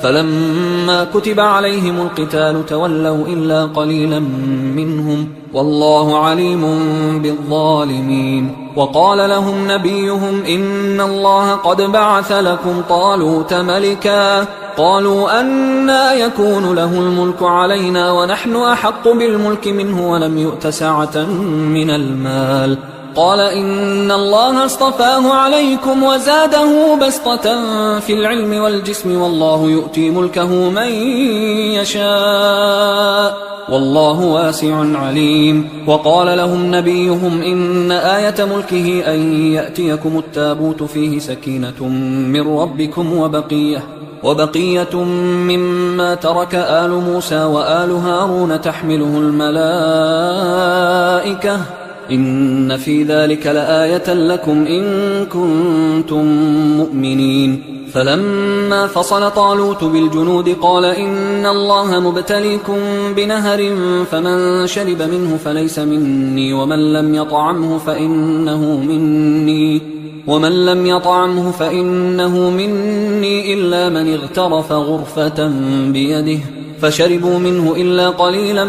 فلما كتب عليهم القتال تولوا إلا قليلا منهم والله عليم بالظالمين وقال لهم نبيهم إن الله قد بعث لكم طالوت ملكا قالوا أنى يكون له الملك علينا ونحن أحق بالملك منه ولم يؤت سعة من المال قال إن الله اصطفاه عليكم وزاده بسطة في العلم والجسم والله يؤتي ملكه من يشاء والله واسع عليم وقال لهم نبيهم إن آية ملكه أن يأتيكم التابوت فيه سكينة من ربكم وبقية مما ترك آل موسى وآل هارون تحمله الملائكة إن في ذلك لآية لكم إن كنتم مؤمنين فلما فصل طالوت بالجنود قال إن الله مبتليكم بنهر فمن شرب منه فليس مني ومن لم يطعمه فإنه مني إلا من اغترف غرفة بيده فشربوا منه إلا قليلا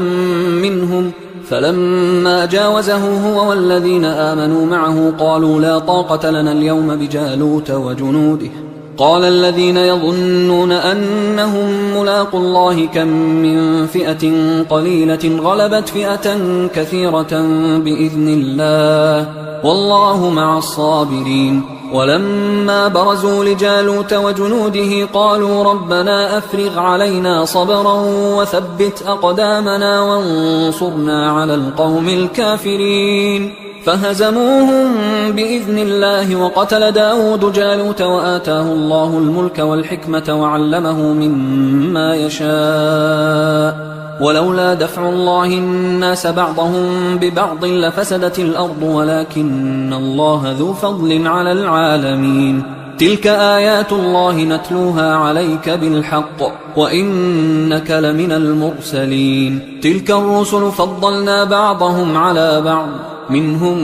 منهم فلما جاوزه هو والذين آمنوا معه قالوا لا طاقة لنا اليوم بجالوت وجنوده قال الذين يظنون أنهم ملاقوا الله كم من فئة قليلة غلبت فئة كثيرة بإذن الله والله مع الصابرين ولما برزوا لجالوت وجنوده قالوا ربنا أفرغ علينا صبرا وثبت أقدامنا وانصرنا على القوم الكافرين فهزموهم بإذن الله وقتل داود جالوت وآتاه الله الملك والحكمة وعلمه مما يشاء ولولا دفع الله الناس بعضهم ببعض لفسدت الأرض ولكن الله ذو فضل على العالمين تلك آيات الله نتلوها عليك بالحق وإنك لمن المرسلين تلك الرسل فضلنا بعضهم على بعض منهم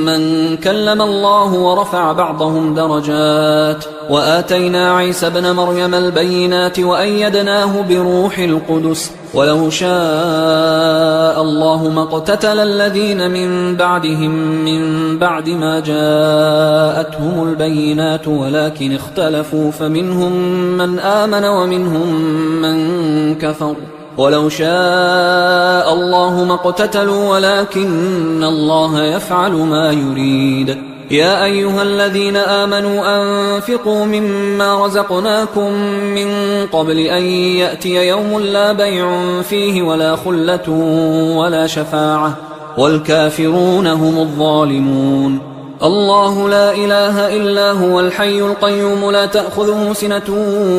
من كلم الله ورفع بعضهم درجات وآتينا عيسى ابن مريم البينات وأيدناه بروح القدس ولو شاء الله ما اقتتل الذين من بعدهم من بعد ما جاءتهم البينات ولكن اختلفوا فمنهم من آمن ومنهم من كفر ولو شاء الله ما اقتتلوا ولكن الله يفعل ما يريد يا أيها الذين آمنوا أنفقوا مما رزقناكم من قبل أن يأتي يوم لا بيع فيه ولا خلة ولا شفاعة والكافرون هم الظالمون الله لا إله إلا هو الحي القيوم لا تأخذه سنة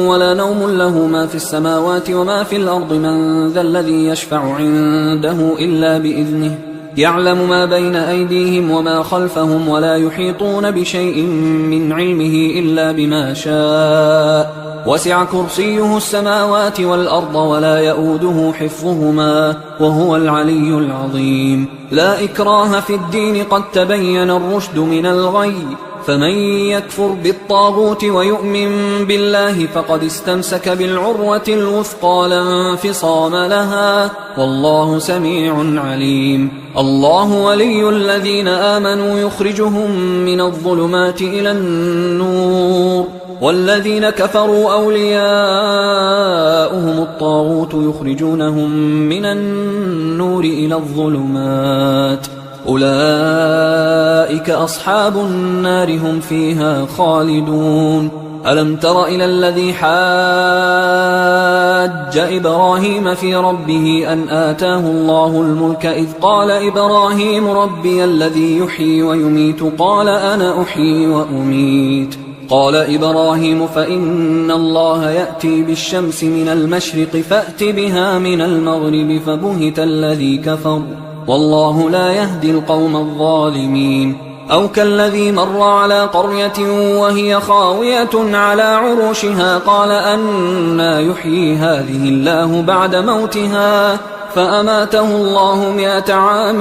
ولا نوم له ما في السماوات وما في الأرض من ذا الذي يشفع عنده إلا بإذنه يعلم ما بين أيديهم وما خلفهم ولا يحيطون بشيء من علمه إلا بما شاء وسع كرسيه السماوات والأرض ولا يؤوده حفظهما وهو العلي العظيم لا إكراه في الدين قد تبين الرشد من الغي فمن يكفر بالطاغوت ويؤمن بالله فقد استمسك بالعروة الوثقى لا انفصام لها والله سميع عليم الله ولي الذين آمنوا يخرجهم من الظلمات إلى النور والذين كفروا أولياؤهم الطاغوت يخرجونهم من النور إلى الظلمات أولئك أصحاب النار هم فيها خالدون. ألم تر إلى الذي حاج إبراهيم في ربه أن آتاه الله الملك إذ قال إبراهيم ربي الذي يحيي ويميت قال أنا أحيي وأميت. قال إبراهيم فإن الله يأتي بالشمس من المشرق فأت بها من المغرب فبهت الذي كفر والله لا يهدي القوم الظالمين. أو كالذي مر على قرية وهي خاوية على عروشها قال أنى يحيي هذه الله بعد موتها فأماته الله 100 عام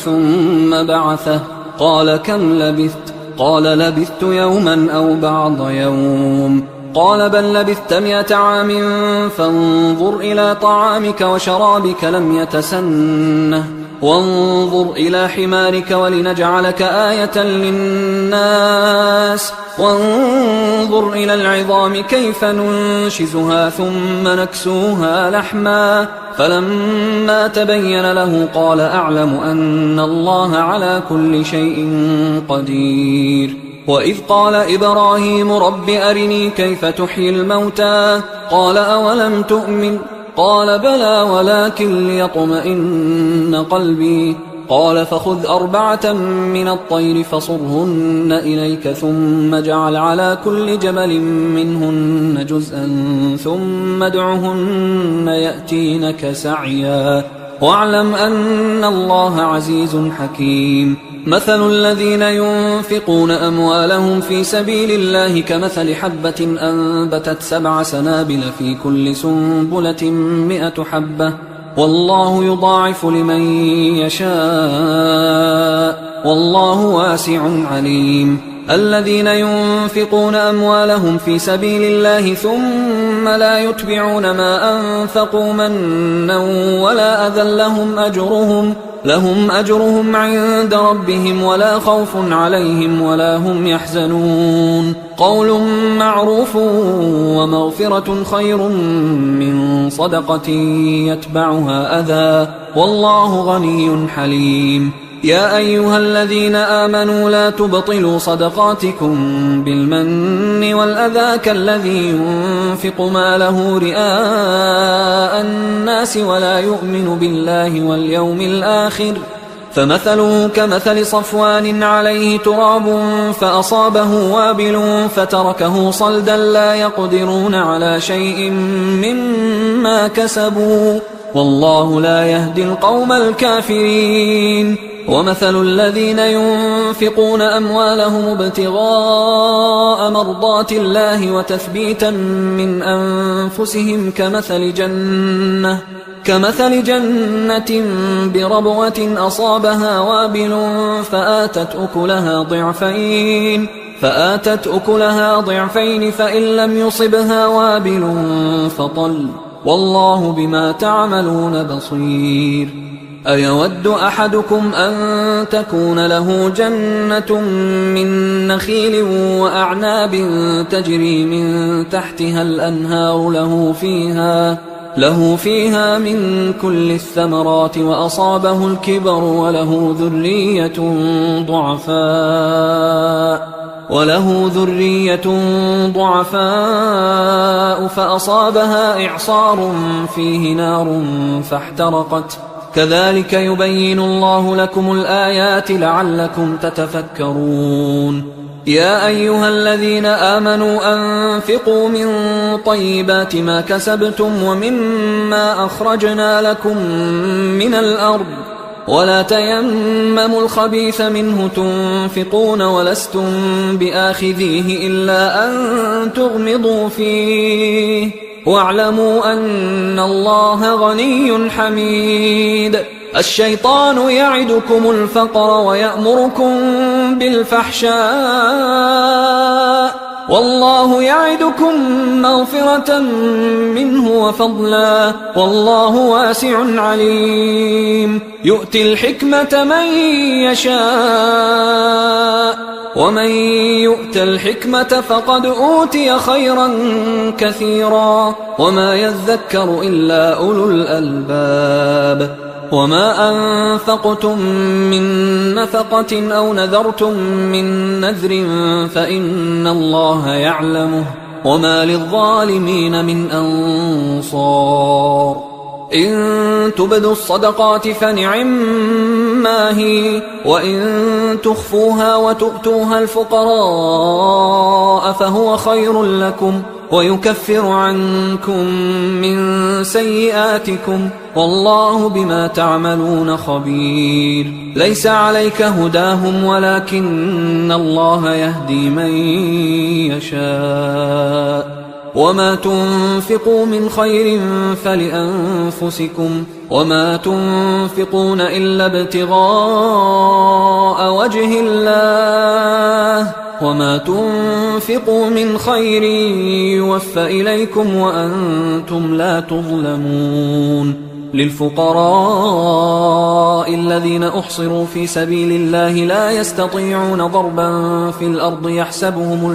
ثم بعثه قال كم لبثت؟ قال لبثت يوما أو بعض يوم. قال بل لبثت 100 عام فانظر إلى طعامك وشرابك لم يتسنه وانظر إلى حمارك ولنجعلك آية للناس وانظر إلى العظام كيف ننشزها ثم نكسوها لحما فلما تبين له قال أعلم أن الله على كل شيء قدير. وإذ قال إبراهيم رب أرني كيف تحيي الموتى قال أولم تؤمن قال بلى ولكن ليطمئن قلبي قال فخذ 4 من الطير فصرهن إليك ثم اجعل على كل جبل منهن جزءا ثم ادعهن يأتينك سعيا واعلم أن الله عزيز حكيم. مثل الذين ينفقون أموالهم في سبيل الله كمثل حبة أنبتت 7 سنابل في كل سنبلة 100 حبة والله يضاعف لمن يشاء والله واسع عليم. الذين ينفقون أموالهم في سبيل الله ثم لا يتبعون ما أنفقوا منا ولا أذى لهم أجرهم عند ربهم ولا خوف عليهم ولا هم يحزنون. قول معروف ومغفرة خير من صدقة يتبعها أذى والله غني حليم. يا أيها الذين آمنوا لا تبطلوا صدقاتكم بالمن والأذى كالذي ينفق ماله رئاء الناس ولا يؤمن بالله واليوم الآخر فمثله كمثل صفوان عليه تراب فأصابه وابل فتركه صلدا لا يقدرون على شيء مما كسبوا والله لا يهدي القوم الكافرين. ومثل الذين ينفقون أموالهم ابتغاء مرضات الله وتثبيتا من أنفسهم كمثل جنة بربوة أصابها وابل فآتت أكلها ضعفين فإن لم يصبها وابل فطل والله بما تعملون بصير. أيود أحدكم أن تكون له جنة من نخيل وأعناب تجري من تحتها الأنهار له فيها من كل الثمرات وأصابه الكبر وله ذرية ضعفاء فأصابها إعصار فيه نار فاحترقت كذلك يبين الله لكم الآيات لعلكم تتفكرون. يا أيها الذين آمنوا أنفقوا من طيبات ما كسبتم ومما أخرجنا لكم من الأرض ولا تيمموا الخبيث منه تنفقون ولستم بآخذيه إلا أن تغمضوا فيه واعلموا أن الله غني حميد. الشيطان يعدكم الفقر ويأمركم بالفحشاء والله يعدكم مغفرة منه وفضلا والله واسع عليم. يؤتي الحكمة من يشاء ومن يؤت الحكمة فقد أوتي خيرا كثيرا وما يذكر إلا أولو الألباب. وما أنفقتم من نفقة أو نذرتم من نذر فإن الله يعلمه وما للظالمين من أنصار إن تبدوا الصدقات فنعما هي وإن تخفوها وتؤتوها الفقراء فهو خير لكم ويكفر عنكم من سيئاتكم والله بما تعملون خبير ليس عليك هداهم ولكن الله يهدي من يشاء وما تنفقوا من خير فلأنفسكم وما تنفقون إلا ابتغاء وجه الله وما تنفقوا من خير يوفى إليكم وأنتم لا تظلمون للفقراء الذين أحصروا في سبيل الله لا يستطيعون ضربا في الأرض يحسبهم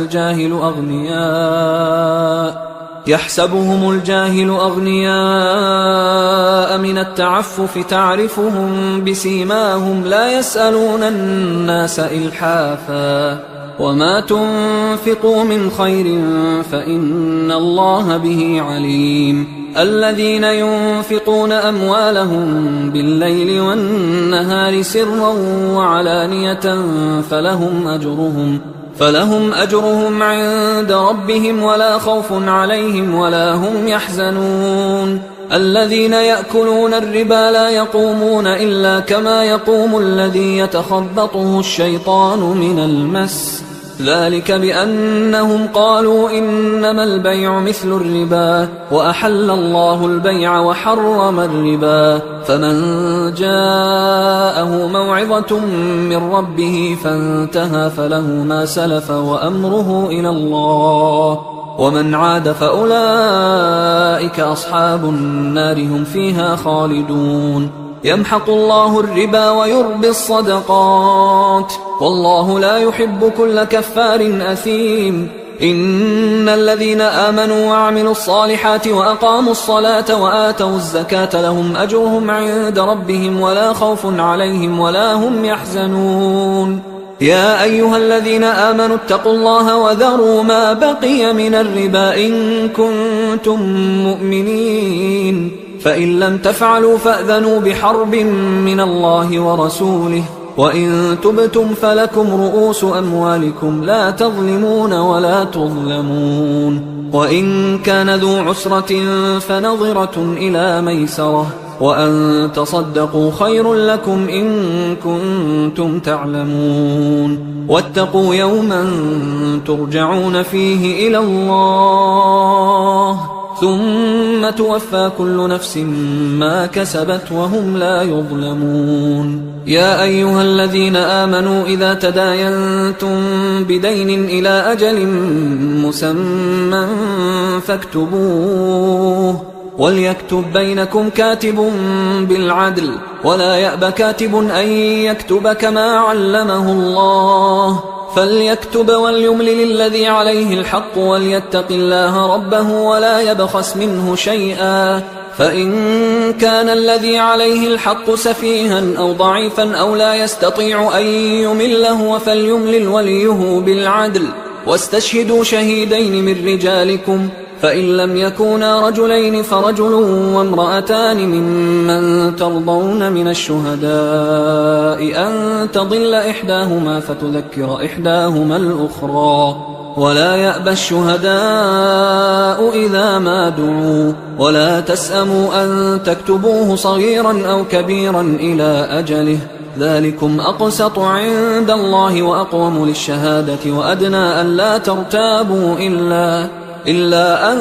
الجاهل أغنياء من التعفف تعرفهم بسيماهم لا يسألون الناس إلحافا وما تنفقوا من خير فإن الله به عليم الذين ينفقون أموالهم بالليل والنهار سرا وعلانية فلهم أجرهم عند ربهم ولا خوف عليهم ولا هم يحزنون الذين يأكلون الربا لا يقومون إلا كما يقوم الذي يتخبطه الشيطان من المس ذلك بأنهم قالوا إنما البيع مثل الربا وأحل الله البيع وحرم الربا فمن جاءه موعظة من ربه فانتهى فله ما سلف وأمره إلى الله ومن عاد فأولئك أصحاب النار هم فيها خالدون يمحق الله الربا ويربي الصدقات والله لا يحب كل كفار أثيم إن الذين آمنوا وعملوا الصالحات وأقاموا الصلاة وآتوا الزكاة لهم أجرهم عند ربهم ولا خوف عليهم ولا هم يحزنون يا أيها الذين آمنوا اتقوا الله وذروا ما بقي من الربا إن كنتم مؤمنين فإن لم تفعلوا فأذنوا بحرب من الله ورسوله وإن تبتم فلكم رؤوس أموالكم لا تظلمون ولا تظلمون وإن كان ذو عسرة فنظرة إلى ميسرة وأن تصدقوا خير لكم إن كنتم تعلمون واتقوا يوما ترجعون فيه إلى الله ثم توفى كل نفس ما كسبت وهم لا يظلمون يا أيها الذين آمنوا إذا تداينتم بدين إلى أجل مسمى فاكتبوه وليكتب بينكم كاتب بالعدل ولا يأب كاتب أن يكتب كما علمه الله فليكتب وليملل الذي عليه الحق وليتق الله ربه ولا يبخس منه شيئا فإن كان الذي عليه الحق سفيها أو ضعيفا أو لا يستطيع أن يمله فليملل وليه بالعدل واستشهدوا شهيدين من رجالكم فإن لم يكونا رجلين فرجل وامرأتان ممن ترضون من الشهداء أن تضل إحداهما فتذكر إحداهما الأخرى ولا يأبى الشهداء إذا ما دعوا ولا تسأموا أن تكتبوه صغيرا أو كبيرا إلى أجله ذلكم أقسط عند الله وأقوم للشهادة وأدنى أن لا ترتابوا إلا أن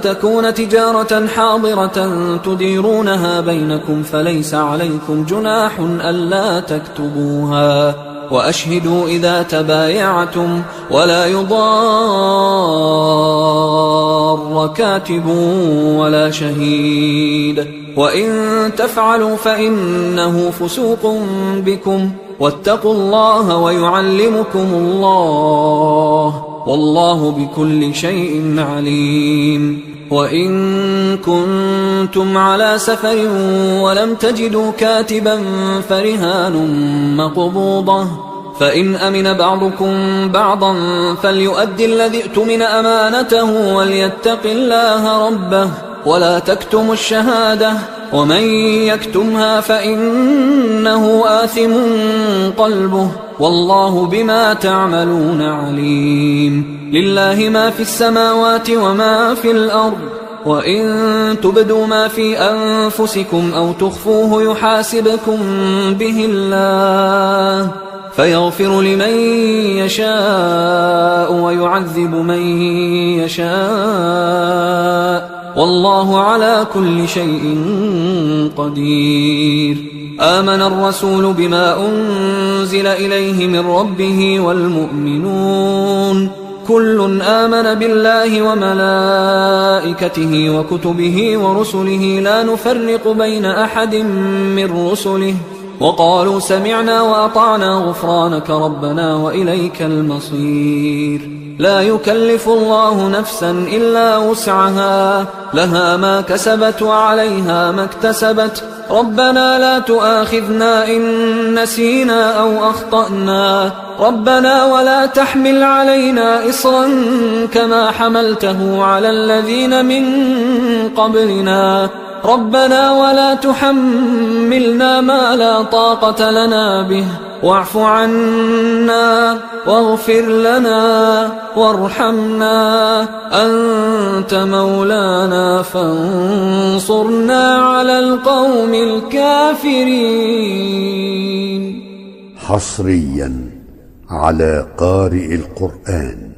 تكون تجارة حاضرة تديرونها بينكم فليس عليكم جناح ألا تكتبوها وأشهدوا إذا تبايعتم ولا يضار كاتب ولا شهيد وإن تفعلوا فإنه فسوق بكم واتقوا الله ويعلمكم الله والله بكل شيء عليم وإن كنتم على سفر ولم تجدوا كاتبا فرهان مقبوضة، فإن أمن بعضكم بعضا فليؤدي الذي اؤتمن أمانته وليتق الله ربه ولا تكتموا الشهادة، ومن يكتمها فإنه آثم قلبه والله بما تعملون عليم. لله ما في السماوات وما في الأرض، وإن تبدوا ما في أنفسكم أو تخفوه يحاسبكم به الله فيغفر لمن يشاء ويعذب من يشاء والله على كل شيء قدير. آمن الرسول بما أنزل إليه من ربه والمؤمنون كل آمن بالله وملائكته وكتبه ورسله لا نفرق بين أحد من رسله وقالوا سمعنا وأطعنا غفرانك ربنا وإليك المصير. لا يكلف الله نفسا إلا وسعها، لها ما كسبت وعليها ما اكتسبت. ربنا لا تؤاخذنا إن نسينا أو أخطأنا، ربنا ولا تحمل علينا إصرا كما حملته على الذين من قبلنا، ربنا ولا تحملنا ما لا طاقة لنا به واعف عنا واغفر لنا وارحمنا أنت مولانا فانصرنا على القوم الكافرين. حصريا على قارئ القرآن.